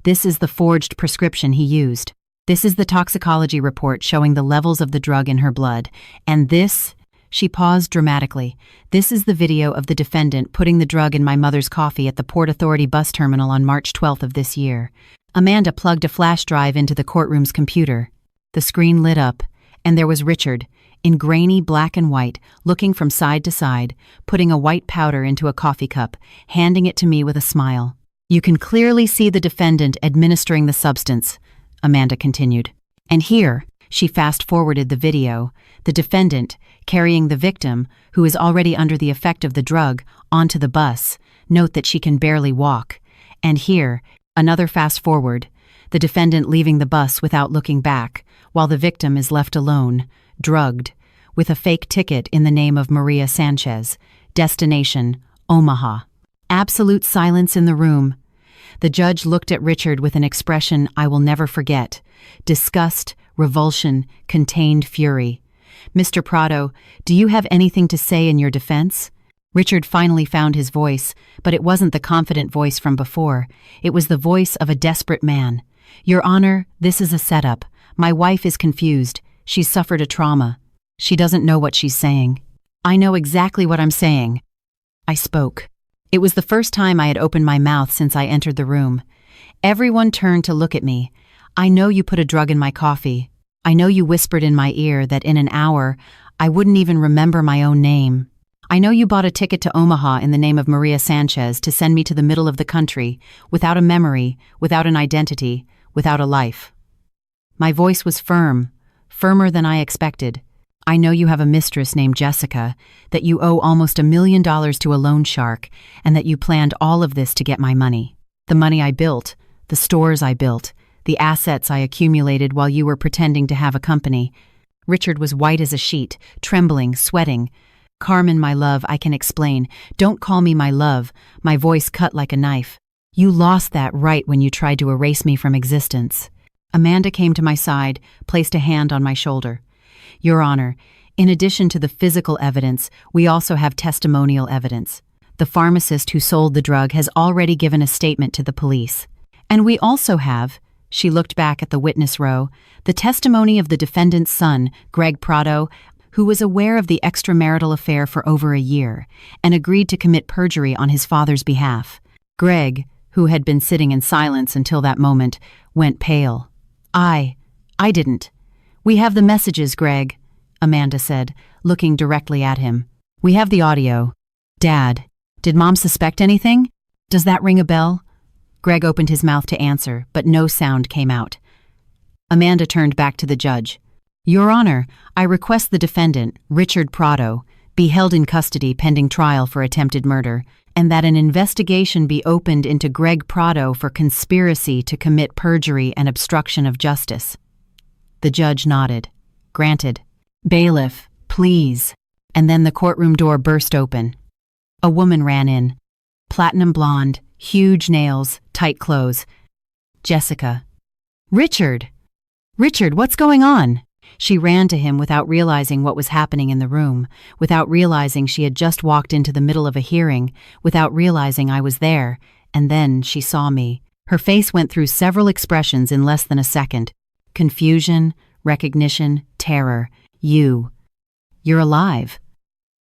This is the forged prescription he used. This is the toxicology report showing the levels of the drug in her blood. And this, she paused dramatically, this is the video of the defendant putting the drug in my mother's coffee at the Port Authority bus terminal on March 12th of this year. Amanda plugged a flash drive into the courtroom's computer. The screen lit up, and there was Richard, in grainy black and white, looking from side to side, putting a white powder into a coffee cup, handing it to me with a smile. You can clearly see the defendant administering the substance, Amanda continued. And here, she fast-forwarded the video, the defendant, carrying the victim, who is already under the effect of the drug, onto the bus. Note that she can barely walk. And here, another fast-forward, the defendant leaving the bus without looking back, while the victim is left alone, drugged, with a fake ticket in the name of Maria Sanchez. Destination, Omaha. Absolute silence in the room. The judge looked at Richard with an expression I will never forget. Disgust, revulsion, contained fury. "Mr. Prado, do you have anything to say in your defense?" Richard finally found his voice, but it wasn't the confident voice from before. It was the voice of a desperate man. "Your Honor, this is a setup. My wife is confused. She's suffered a trauma. She doesn't know what she's saying." "I know exactly what I'm saying." I spoke. It was the first time I had opened my mouth since I entered the room. Everyone turned to look at me. "I know you put a drug in my coffee. I know you whispered in my ear that in an hour I wouldn't even remember my own name. I know you bought a ticket to Omaha in the name of Maria Sanchez to send me to the middle of the country, without a memory, without an identity, without a life." My voice was firm, firmer than I expected. "I know you have a mistress named Jessica, that you owe almost $1 million to a loan shark, and that you planned all of this to get my money. The money I built, the stores I built, the assets I accumulated while you were pretending to have a company." Richard was white as a sheet, trembling, sweating. "Carmen, my love, I can explain. Don't call me my love." My voice cut like a knife. "You lost that right when you tried to erase me from existence." Amanda came to my side, placed a hand on my shoulder. "Your Honor, in addition to the physical evidence, we also have testimonial evidence. The pharmacist who sold the drug has already given a statement to the police. And we also have," she looked back at the witness row, "the testimony of the defendant's son, Greg Prado, who was aware of the extramarital affair for over a year and agreed to commit perjury on his father's behalf." Greg, who had been sitting in silence until that moment, went pale. I didn't." "We have the messages, Greg," Amanda said, looking directly at him. "We have the audio." "Dad, did Mom suspect anything? Does that ring a bell?" Greg opened his mouth to answer, but no sound came out. Amanda turned back to the judge. "Your Honor, I request the defendant, Richard Prado, be held in custody pending trial for attempted murder, and that an investigation be opened into Greg Prado for conspiracy to commit perjury and obstruction of justice." The judge nodded. "Granted." "Bailiff, please." And then the courtroom door burst open. A woman ran in. Platinum blonde, huge nails, tight clothes. "Jessica." "Richard! Richard, what's going on?" She ran to him without realizing what was happening in the room, without realizing she had just walked into the middle of a hearing, without realizing I was there, and then she saw me. Her face went through several expressions in less than a second. Confusion, recognition, terror. You're alive."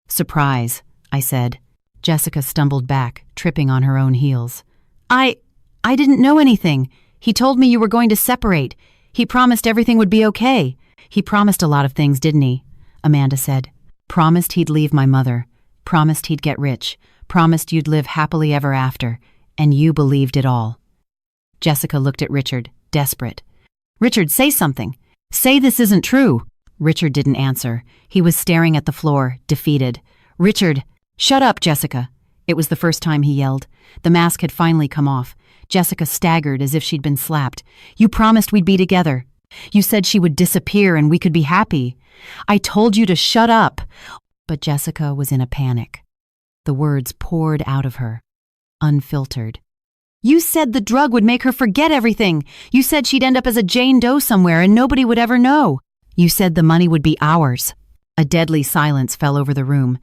"Surprise," I said. Jessica stumbled back, tripping on her own heels. I didn't know anything. He told me you were going to separate. He promised everything would be okay." "He promised a lot of things, didn't he?" Amanda said. "Promised he'd leave my mother. Promised he'd get rich. Promised you'd live happily ever after. And you believed it all." Jessica looked at Richard, desperate. "Richard, say something. Say this isn't true." Richard didn't answer. He was staring at the floor, defeated. "Richard, shut up, Jessica." It was the first time he yelled. The mask had finally come off. Jessica staggered as if she'd been slapped. "You promised we'd be together. You said she would disappear and we could be happy. I told you to shut up." But Jessica was in a panic. The words poured out of her, unfiltered. "You said the drug would make her forget everything. You said she'd end up as a Jane Doe somewhere and nobody would ever know. You said the money would be ours." A deadly silence fell over the room.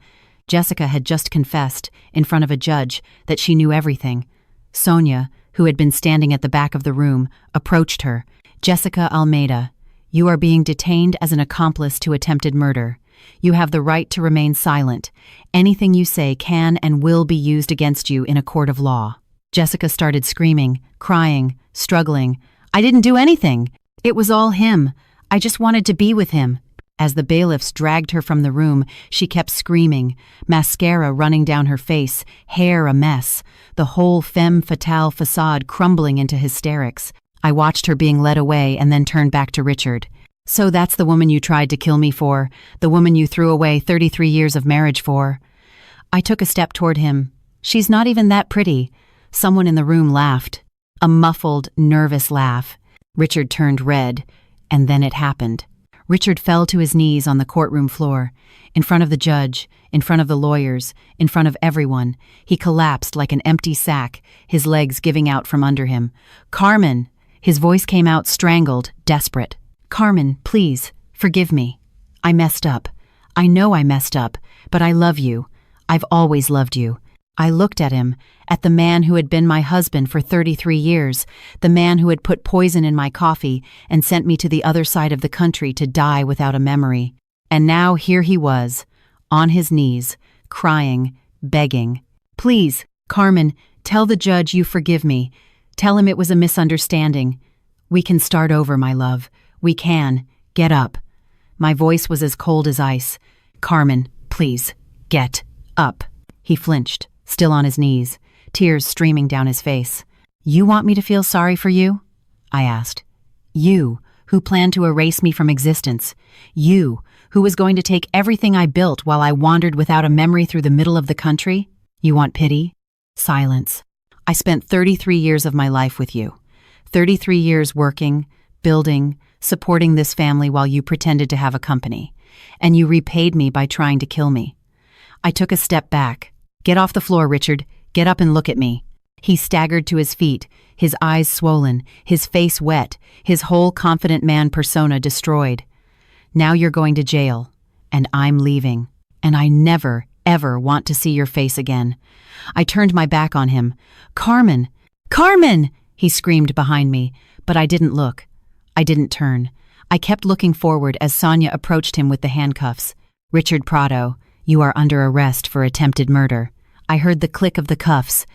Jessica had just confessed, in front of a judge, that she knew everything. Sonia, who had been standing at the back of the room, approached her. "Jessica Almeida, you are being detained as an accomplice to attempted murder. You have the right to remain silent. Anything you say can and will be used against you in a court of law." Jessica started screaming, crying, struggling. "I didn't do anything. It was all him. I just wanted to be with him." As the bailiffs dragged her from the room, she kept screaming, mascara running down her face, hair a mess, the whole femme fatale facade crumbling into hysterics. I watched her being led away and then turned back to Richard. "So that's the woman you tried to kill me for, the woman you threw away 33 years of marriage for." I took a step toward him. "She's not even that pretty." Someone in the room laughed. A muffled, nervous laugh. Richard turned red, and then it happened. Richard fell to his knees on the courtroom floor. In front of the judge, in front of the lawyers, in front of everyone, he collapsed like an empty sack, his legs giving out from under him. "Carmen!" His voice came out strangled, desperate. "Carmen, please, forgive me. I messed up. I know I messed up, but I love you. I've always loved you." I looked at him, at the man who had been my husband for 33 years, the man who had put poison in my coffee and sent me to the other side of the country to die without a memory. And now here he was, on his knees, crying, begging. "Please, Carmen, tell the judge you forgive me. Tell him it was a misunderstanding. We can start over, my love. We can. Get up." My voice was as cold as ice. "Carmen, please, get up." He flinched, still on his knees, tears streaming down his face. "You want me to feel sorry for you?" I asked. "You, who planned to erase me from existence. You, who was going to take everything I built while I wandered without a memory through the middle of the country? You want pity?" Silence. "I spent 33 years of my life with you. 33 years working, building, supporting this family while you pretended to have a company. And you repaid me by trying to kill me." I took a step back. "Get off the floor, Richard. Get up and look at me." He staggered to his feet, his eyes swollen, his face wet, his whole confident man persona destroyed. "Now you're going to jail, and I'm leaving, and I never, ever want to see your face again." I turned my back on him. "Carmen! Carmen!" he screamed behind me, but I didn't look. I didn't turn. I kept looking forward as Sonia approached him with the handcuffs. "Richard Prado, you are under arrest for attempted murder." I heard the click of the cuffs.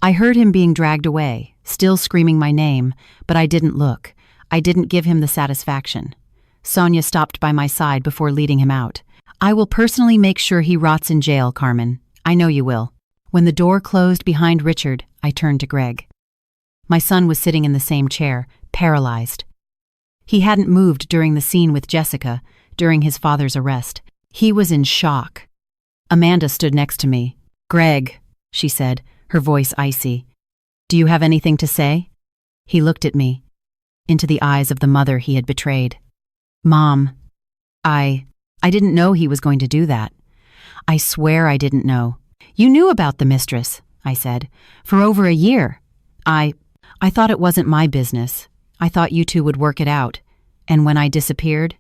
I heard him being dragged away, still screaming my name, but I didn't look. I didn't give him the satisfaction. Sonia stopped by my side before leading him out. "I will personally make sure he rots in jail, Carmen. I know you will." When the door closed behind Richard, I turned to Greg. My son was sitting in the same chair, paralyzed. He hadn't moved during the scene with Jessica, during his father's arrest. He was in shock. Amanda stood next to me. "Greg," she said, her voice icy. "Do you have anything to say?" He looked at me, into the eyes of the mother he had betrayed. "Mom, I didn't know he was going to do that. I swear I didn't know." "You knew about the mistress," I said, "for over a year. I thought it wasn't my business. I thought you two would work it out. And when I disappeared,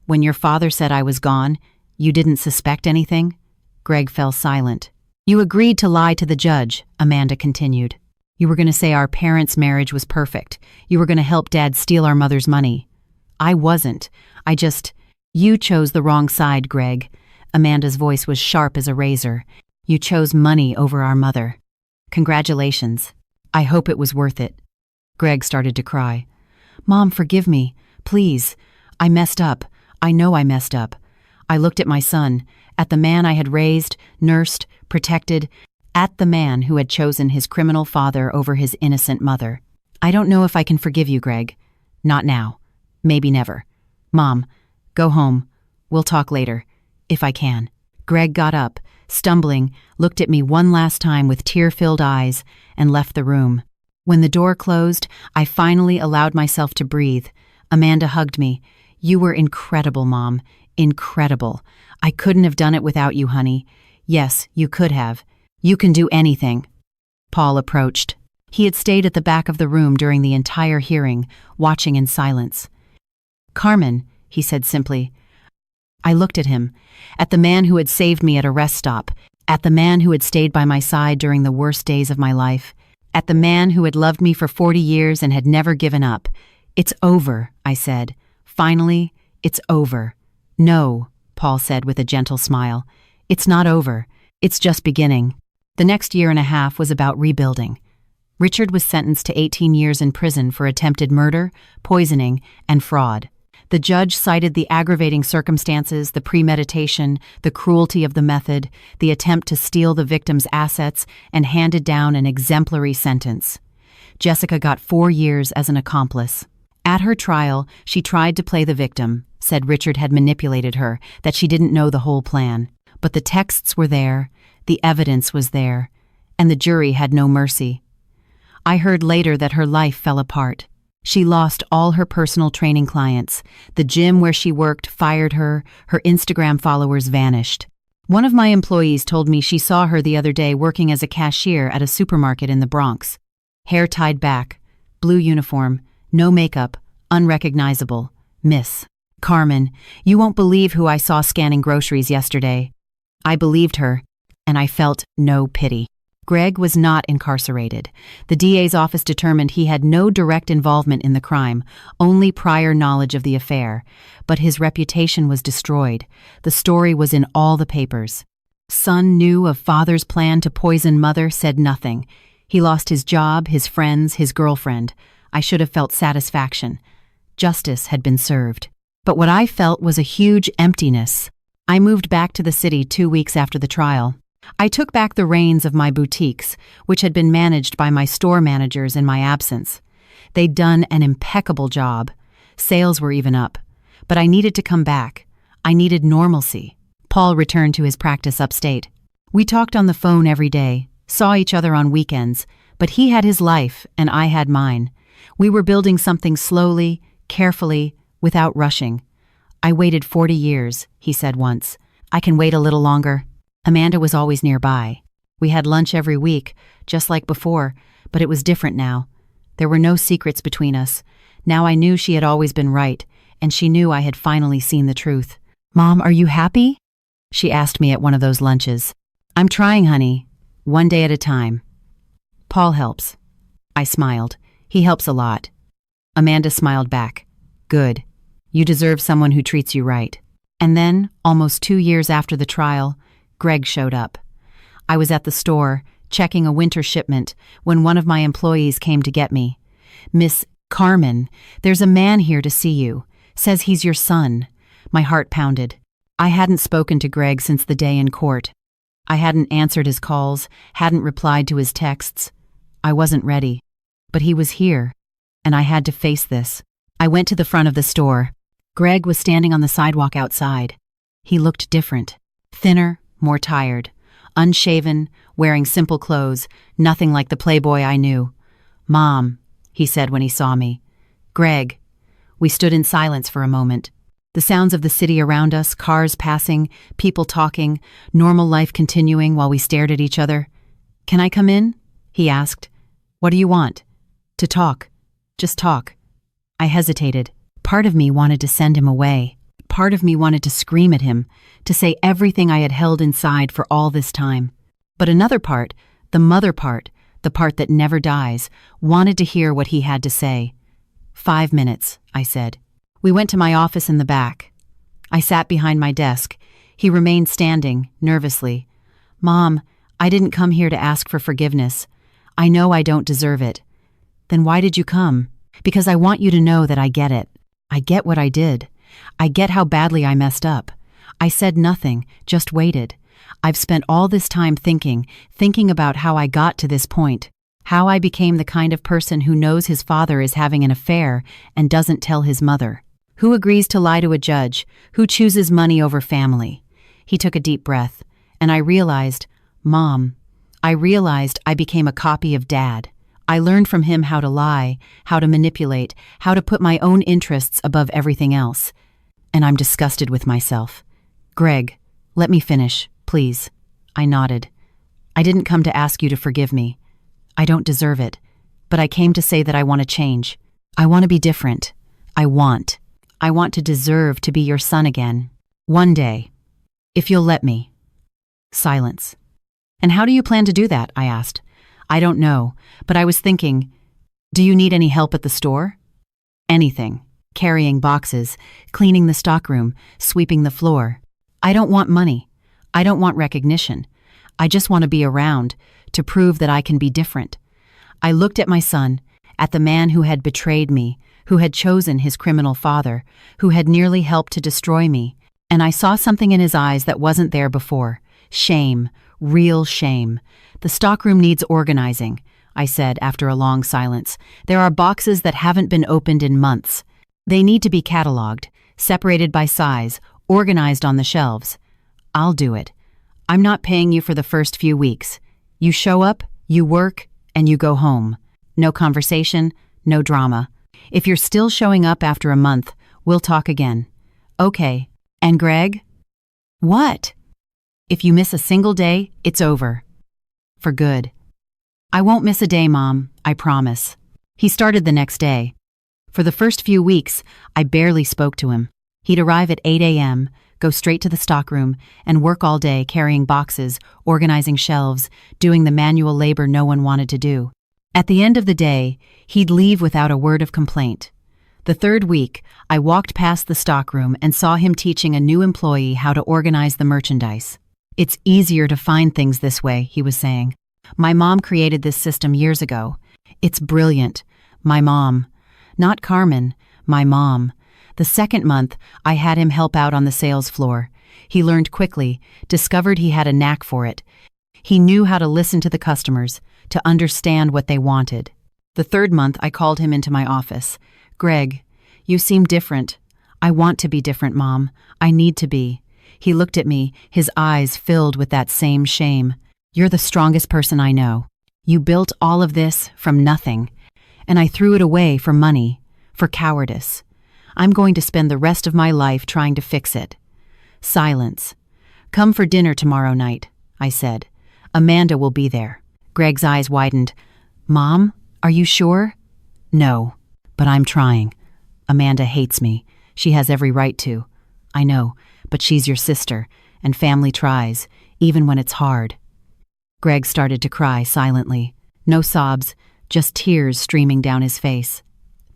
when your father said I was gone, you didn't suspect anything?" Greg fell silent. "You agreed to lie to the judge," Amanda continued. "You were going to say our parents' marriage was perfect. You were going to help Dad steal our mother's money. I wasn't. You chose the wrong side, Greg." Amanda's voice was sharp as a razor. "You chose money over our mother. Congratulations. I hope it was worth it." Greg started to cry. "Mom, forgive me. Please. I messed up. I know I messed up." I looked at my son, at the man I had raised, nursed, protected, at the man who had chosen his criminal father over his innocent mother. "I don't know if I can forgive you, Greg. Not now. Maybe never. Mom, go home. We'll talk later, if I can." Greg got up, stumbling, looked at me one last time with tear-filled eyes, and left the room. When the door closed, I finally allowed myself to breathe. Amanda hugged me. "You were incredible, Mom. Incredible. I couldn't have done it without you, honey. Yes, you could have. You can do anything." Paul approached. He had stayed at the back of the room during the entire hearing, watching in silence. "Carmen," he said simply. I looked at him, at the man who had saved me at a rest stop, at the man who had stayed by my side during the worst days of my life, at the man who had loved me for 40 years and had never given up. "It's over," I said. "Finally, it's over." "No," Paul said with a gentle smile. "It's not over. It's just beginning." The next year and a half was about rebuilding. Richard was sentenced to 18 years in prison for attempted murder, poisoning, and fraud. The judge cited the aggravating circumstances, the premeditation, the cruelty of the method, the attempt to steal the victim's assets, and handed down an exemplary sentence. Jessica got 4 years as an accomplice. At her trial, she tried to play the victim, said Richard had manipulated her, that she didn't know the whole plan. But the texts were there, the evidence was there, and the jury had no mercy. I heard later that her life fell apart. She lost all her personal training clients. The gym where she worked fired her. Her Instagram followers vanished. One of my employees told me she saw her the other day working as a cashier at a supermarket in the Bronx. Hair tied back, blue uniform, no makeup, unrecognizable. Miss Carmen, you won't believe who I saw scanning groceries yesterday. I believed her, and I felt no pity. Greg was not incarcerated. The DA's office determined he had no direct involvement in the crime, only prior knowledge of the affair. But his reputation was destroyed. The story was in all the papers. Son knew of father's plan to poison mother, said nothing. He lost his job, his friends, his girlfriend. I should have felt satisfaction. Justice had been served. But what I felt was a huge emptiness. I moved back to the city 2 weeks after the trial. I took back the reins of my boutiques, which had been managed by my store managers in my absence. They'd done an impeccable job. Sales were even up. But I needed to come back. I needed normalcy. Paul returned to his practice upstate. We talked on the phone every day, saw each other on weekends, but he had his life and I had mine. We were building something slowly, carefully, without rushing. I waited 40 years, he said once. I can wait a little longer. Amanda was always nearby. We had lunch every week, just like before, but it was different now. There were no secrets between us. Now I knew she had always been right, and she knew I had finally seen the truth. Mom, are you happy? She asked me at one of those lunches. I'm trying, honey. One day at a time. Paul helps. I smiled. He helps a lot. Amanda smiled back. Good. You deserve someone who treats you right. And then, almost 2 years after the trial, Greg showed up. I was at the store, checking a winter shipment, when one of my employees came to get me. Miss Carmen, there's a man here to see you. Says he's your son. My heart pounded. I hadn't spoken to Greg since the day in court. I hadn't answered his calls, hadn't replied to his texts. I wasn't ready. But he was here, and I had to face this. I went to the front of the store. Greg was standing on the sidewalk outside. He looked different. Thinner, more tired. Unshaven, wearing simple clothes, nothing like the playboy I knew. Mom, he said when he saw me. Greg. We stood in silence for a moment. The sounds of the city around us, cars passing, people talking, normal life continuing while we stared at each other. Can I come in? He asked. What do you want? To talk. Just talk. I hesitated. Part of me wanted to send him away. Part of me wanted to scream at him, to say everything I had held inside for all this time. But another part, the mother part, the part that never dies, wanted to hear what he had to say. 5 minutes, I said. We went to my office in the back. I sat behind my desk. He remained standing, nervously. Mom, I didn't come here to ask for forgiveness. I know I don't deserve it. Then why did you come? Because I want you to know that I get it. I get what I did. I get how badly I messed up. I said nothing, just waited. I've spent all this time thinking about how I got to this point, how I became the kind of person who knows his father is having an affair and doesn't tell his mother, who agrees to lie to a judge, who chooses money over family. He took a deep breath, and I realized, Mom, I became a copy of Dad. I learned from him how to lie, how to manipulate, how to put my own interests above everything else. And I'm disgusted with myself. Greg, let me finish, please. I nodded. I didn't come to ask you to forgive me. I don't deserve it. But I came to say that I want to change. I want to be different. I want to deserve to be your son again. One day. If you'll let me. Silence. And how do you plan to do that? I asked. I don't know, but I was thinking, do you need any help at the store? Anything. Carrying boxes, cleaning the stockroom, sweeping the floor. I don't want money. I don't want recognition. I just want to be around, to prove that I can be different. I looked at my son, at the man who had betrayed me, who had chosen his criminal father, who had nearly helped to destroy me, and I saw something in his eyes that wasn't there before. Shame. Real shame. The stockroom needs organizing, I said after a long silence. There are boxes that haven't been opened in months. They need to be cataloged, separated by size, organized on the shelves. I'll do it. I'm not paying you for the first few weeks. You show up, you work, and you go home. No conversation, no drama. If you're still showing up after a month, we'll talk again. Okay. And Greg? What? If you miss a single day, it's over. For good. I won't miss a day, Mom, I promise. He started the next day. For the first few weeks, I barely spoke to him. He'd arrive at 8 a.m., go straight to the stockroom, and work all day carrying boxes, organizing shelves, doing the manual labor no one wanted to do. At the end of the day, he'd leave without a word of complaint. The third week, I walked past the stockroom and saw him teaching a new employee how to organize the merchandise. It's easier to find things this way, he was saying. My mom created this system years ago. It's brilliant. My mom. Not Carmen, my mom. The second month, I had him help out on the sales floor. He learned quickly, discovered he had a knack for it. He knew how to listen to the customers, to understand what they wanted. The third month, I called him into my office. Greg, you seem different. I want to be different, Mom. I need to be. He looked at me, his eyes filled with that same shame. You're the strongest person I know. You built all of this from nothing, and I threw it away for money, for cowardice. I'm going to spend the rest of my life trying to fix it. Silence. Come for dinner tomorrow night, I said. Amanda will be there. Greg's eyes widened. Mom, are you sure? No, but I'm trying. Amanda hates me. She has every right to. I know, but she's your sister, and family tries, even when it's hard. Greg started to cry silently. No sobs, just tears streaming down his face.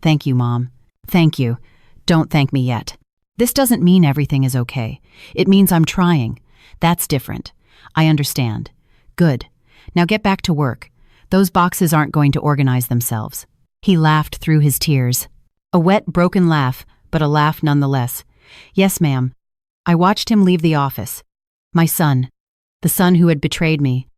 Thank you, Mom. Thank you. Don't thank me yet. This doesn't mean everything is okay. It means I'm trying. That's different. I understand. Good. Now get back to work. Those boxes aren't going to organize themselves. He laughed through his tears. A wet, broken laugh, but a laugh nonetheless. Yes, ma'am. I watched him leave the office. My son. The son who had betrayed me.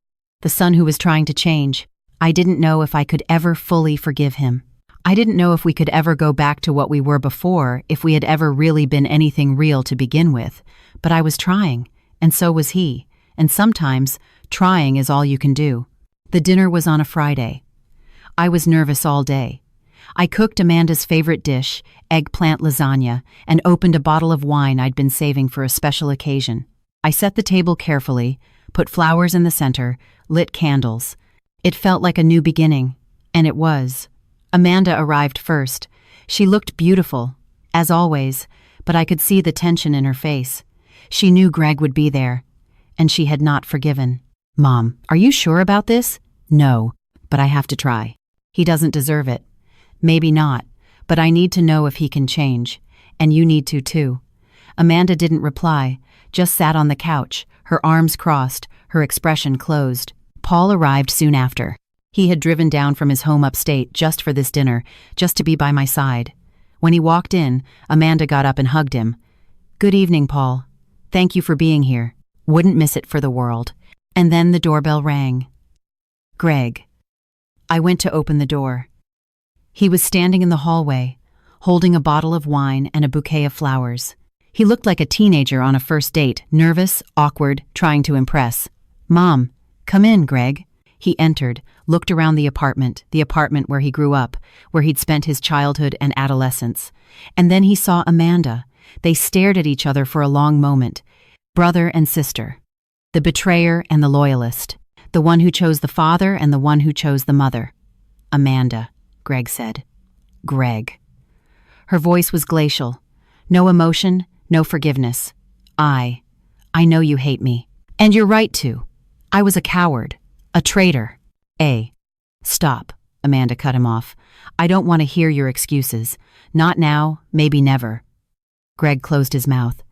The son who was trying to change. I didn't know if I could ever fully forgive him. I didn't know if we could ever go back to what we were before, if we had ever really been anything real to begin with. But I was trying, and so was he. And sometimes, trying is all you can do. The dinner was on a Friday. I was nervous all day. I cooked Amanda's favorite dish, eggplant lasagna, and opened a bottle of wine I'd been saving for a special occasion. I set the table carefully, put flowers in the center, lit candles. It felt like a new beginning, and it was. Amanda arrived first. She looked beautiful, as always, but I could see the tension in her face. She knew Greg would be there, and she had not forgiven. Mom, are you sure about this? No, but I have to try. He doesn't deserve it. Maybe not, but I need to know if he can change, and you need to too. Amanda didn't reply, just sat on the couch, her arms crossed, her expression closed. Paul arrived soon after. He had driven down from his home upstate just for this dinner, just to be by my side. When he walked in, Amanda got up and hugged him. Good evening, Paul. Thank you for being here. Wouldn't miss it for the world. And then the doorbell rang. Greg. I went to open the door. He was standing in the hallway, holding a bottle of wine and a bouquet of flowers. He looked like a teenager on a first date, nervous, awkward, trying to impress. Mom, come in, Greg. He entered, looked around the apartment where he grew up, where he'd spent his childhood and adolescence. And then he saw Amanda. They stared at each other for a long moment. Brother and sister. The betrayer and the loyalist. The one who chose the father and the one who chose the mother. Amanda, Greg said. Greg. Her voice was glacial. No emotion, no forgiveness. I know you hate me. And you're right to. I was a coward. A traitor. Stop, Amanda cut him off. I don't want to hear your excuses. Not now, maybe never. Greg closed his mouth.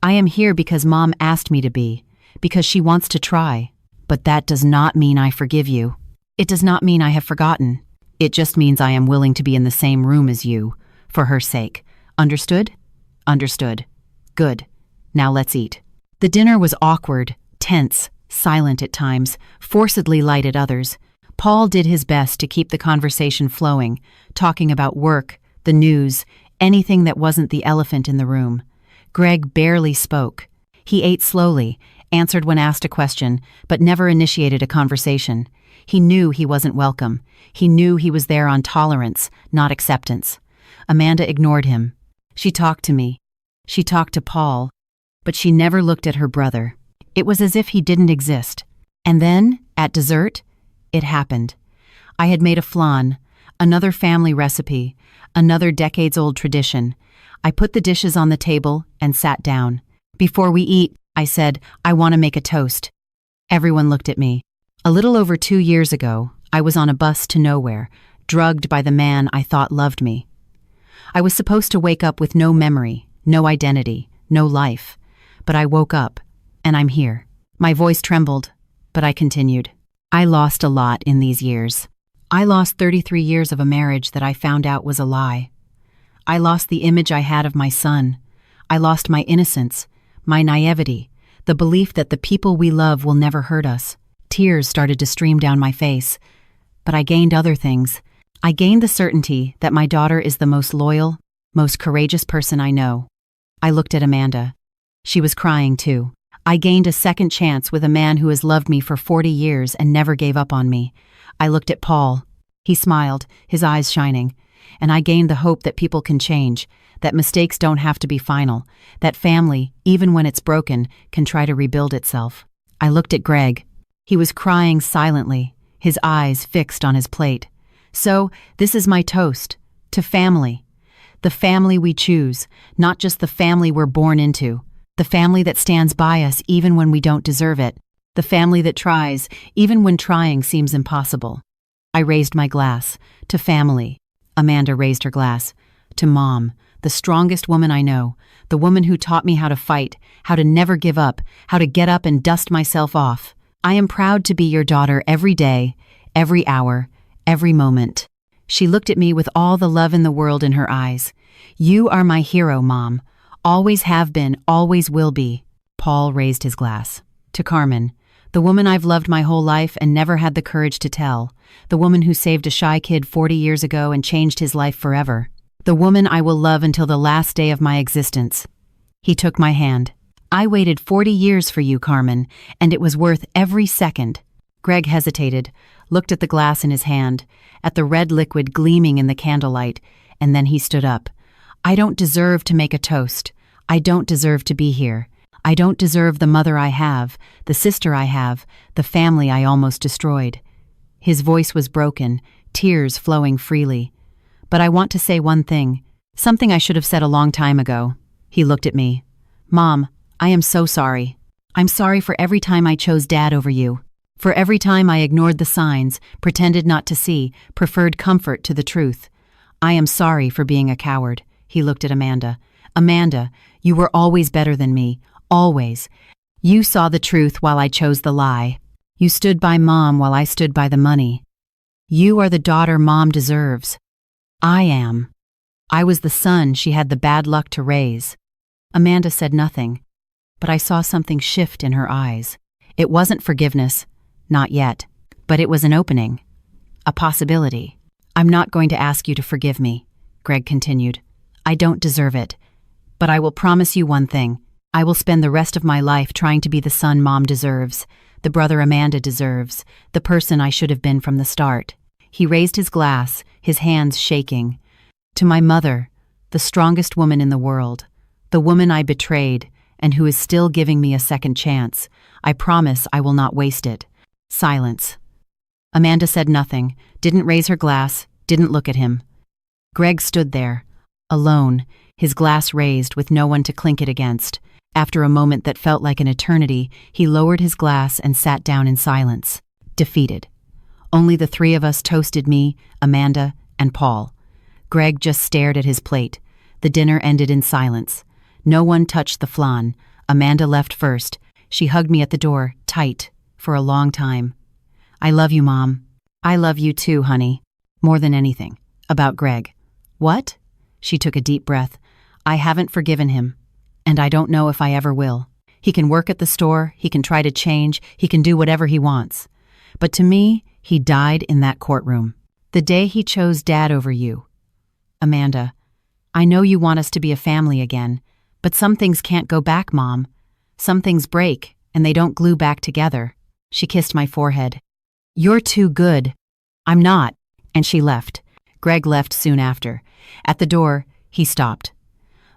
I am here because Mom asked me to be, because she wants to try. But that does not mean I forgive you. It does not mean I have forgotten. It just means I am willing to be in the same room as you, for her sake. Understood? Understood. Good. Now let's eat. The dinner was awkward, tense, silent at times, forcedly light at others. Paul did his best to keep the conversation flowing, talking about work, the news, anything that wasn't the elephant in the room. Greg barely spoke. He ate slowly, answered when asked a question, but never initiated a conversation. He knew he wasn't welcome. He knew he was there on tolerance, not acceptance. Amanda ignored him. She talked to me. She talked to Paul. But she never looked at her brother. It was as if he didn't exist. And then, at dessert, it happened. I had made a flan, another family recipe, another decades-old tradition. I put the dishes on the table and sat down. Before we eat, I said, I want to make a toast. Everyone looked at me. A little over 2 years ago, I was on a bus to nowhere, drugged by the man I thought loved me. I was supposed to wake up with no memory, no identity, no life. But I woke up, and I'm here. My voice trembled, but I continued. I lost a lot in these years. I lost 33 years of a marriage that I found out was a lie. I lost the image I had of my son. I lost my innocence, my naivety, the belief that the people we love will never hurt us. Tears started to stream down my face. But I gained other things. I gained the certainty that my daughter is the most loyal, most courageous person I know. I looked at Amanda. She was crying too. I gained a second chance with a man who has loved me for 40 years and never gave up on me. I looked at Paul. He smiled, his eyes shining. And I gained the hope that people can change, that mistakes don't have to be final, that family, even when it's broken, can try to rebuild itself. I looked at Greg. He was crying silently, his eyes fixed on his plate. So, this is my toast. To family. The family we choose, not just the family we're born into. The family that stands by us even when we don't deserve it. The family that tries, even when trying seems impossible. I raised my glass. To family. Amanda raised her glass. To Mom, the strongest woman I know. The woman who taught me how to fight, how to never give up, how to get up and dust myself off. I am proud to be your daughter every day, every hour, every moment. She looked at me with all the love in the world in her eyes. You are my hero, Mom. Always have been, always will be. Paul raised his glass. To Carmen, the woman I've loved my whole life and never had the courage to tell. The woman who saved a shy kid 40 years ago and changed his life forever. The woman I will love until the last day of my existence. He took my hand. I waited 40 years for you, Carmen, and it was worth every second. Greg hesitated, looked at the glass in his hand, at the red liquid gleaming in the candlelight, and then he stood up. I don't deserve to make a toast. I don't deserve to be here. I don't deserve the mother I have, the sister I have, the family I almost destroyed. His voice was broken, tears flowing freely. But I want to say one thing, something I should have said a long time ago. He looked at me. Mom, I am so sorry. I'm sorry for every time I chose Dad over you. For every time I ignored the signs, pretended not to see, preferred comfort to the truth. I am sorry for being a coward. He looked at Amanda. Amanda, you were always better than me. Always. You saw the truth while I chose the lie. You stood by Mom while I stood by the money. You are the daughter Mom deserves. I am. I was the son she had the bad luck to raise. Amanda said nothing, but I saw something shift in her eyes. It wasn't forgiveness, not yet, but it was an opening, a possibility. I'm not going to ask you to forgive me, Greg continued. I don't deserve it, but I will promise you one thing. I will spend the rest of my life trying to be the son Mom deserves, the brother Amanda deserves, the person I should have been from the start. He raised his glass, his hands shaking. To my mother, the strongest woman in the world, the woman I betrayed and who is still giving me a second chance, I promise I will not waste it. Silence. Amanda said nothing, didn't raise her glass, didn't look at him. Greg stood there, alone, his glass raised with no one to clink it against. After a moment that felt like an eternity, he lowered his glass and sat down in silence, defeated. Only the three of us toasted, me, Amanda, and Paul. Greg just stared at his plate. The dinner ended in silence. No one touched the flan. Amanda left first. She hugged me at the door, tight, for a long time. I love you, Mom. I love you too, honey. More than anything. About Greg. What? She took a deep breath. I haven't forgiven him. And I don't know if I ever will. He can work at the store, he can try to change, he can do whatever he wants. But to me, he died in that courtroom. The day he chose Dad over you. Amanda, I know you want us to be a family again, but some things can't go back, Mom. Some things break, and they don't glue back together. She kissed my forehead. You're too good. I'm not. And she left. Greg left soon after. At the door, he stopped.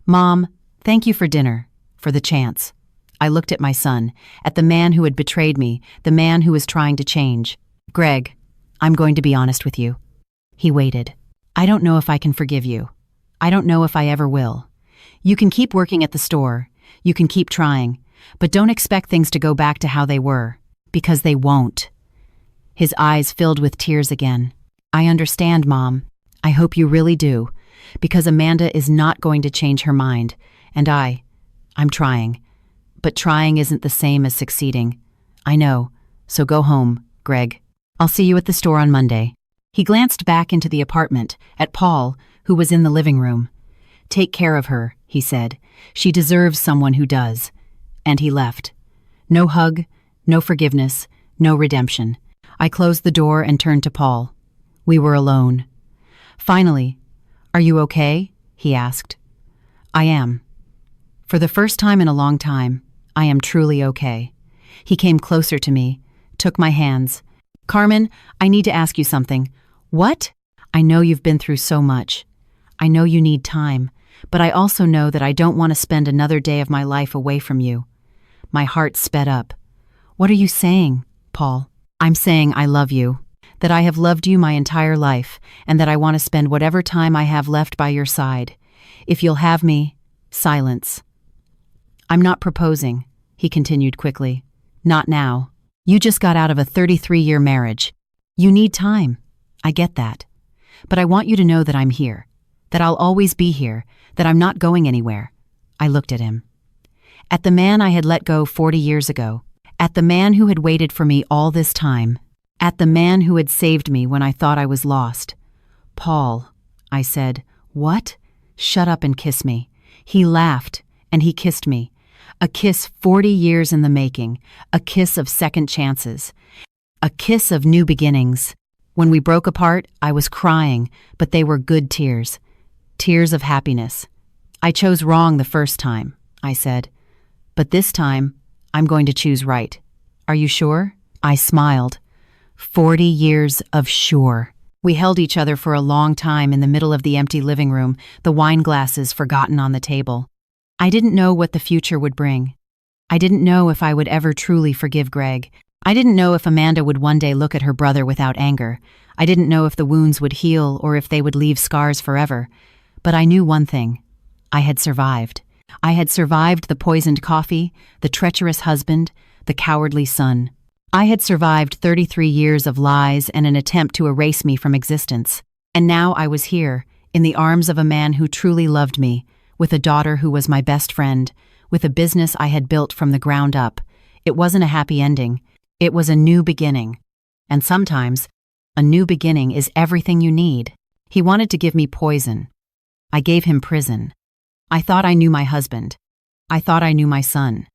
"Mom, thank you for dinner, for the chance." I looked at my son, at the man who had betrayed me, the man who was trying to change. "Greg, I'm going to be honest with you." He waited. "I don't know if I can forgive you. I don't know if I ever will. You can keep working at the store. You can keep trying. But don't expect things to go back to how they were, because they won't." His eyes filled with tears again. "I understand, Mom. I hope you really do, because Amanda is not going to change her mind, and I'm trying. But trying isn't the same as succeeding. I know, so go home, Greg. I'll see you at the store on Monday." He glanced back into the apartment, at Paul, who was in the living room. "Take care of her," he said. "She deserves someone who does." And he left. No hug, no forgiveness, no redemption. I closed the door and turned to Paul. We were alone. Finally, "Are you okay?" he asked. "I am. For the first time in a long time, I am truly okay." He came closer to me, took my hands. "Carmen, I need to ask you something." "What?" "I know you've been through so much. I know you need time, but I also know that I don't want to spend another day of my life away from you." My heart sped up. "What are you saying, Paul?" "I'm saying I love you, that I have loved you my entire life, and that I want to spend whatever time I have left by your side. If you'll have me, silence." "I'm not proposing," he continued quickly. "Not now. You just got out of a 33-year marriage. You need time. I get that. But I want you to know that I'm here, that I'll always be here, that I'm not going anywhere." I looked at him. At the man I had let go 40 years ago. At the man who had waited for me all this time. At the man who had saved me when I thought I was lost. "Paul," I said. "What?" "Shut up and kiss me." He laughed, and he kissed me. A kiss 40 years in the making, a kiss of second chances, a kiss of new beginnings. When we broke apart, I was crying, but they were good tears. Tears of happiness. "I chose wrong the first time," I said. "But this time, I'm going to choose right. Are you sure?" I smiled. 40 years of sure. We held each other for a long time in the middle of the empty living room, the wine glasses forgotten on the table. I didn't know what the future would bring. I didn't know if I would ever truly forgive Greg. I didn't know if Amanda would one day look at her brother without anger. I didn't know if the wounds would heal or if they would leave scars forever. But I knew one thing. I had survived. I had survived the poisoned coffee, the treacherous husband, the cowardly son. I had survived 33 years of lies and an attempt to erase me from existence. And now I was here, in the arms of a man who truly loved me, with a daughter who was my best friend, with a business I had built from the ground up. It wasn't a happy ending. It was a new beginning. And sometimes, a new beginning is everything you need. He wanted to give me poison. I gave him prison. I thought I knew my husband. I thought I knew my son.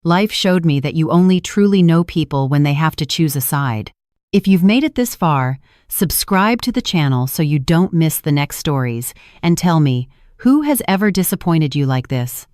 Life showed me that you only truly know people when they have to choose a side. If you've made it this far, subscribe to the channel so you don't miss the next stories, and tell me, who has ever disappointed you like this?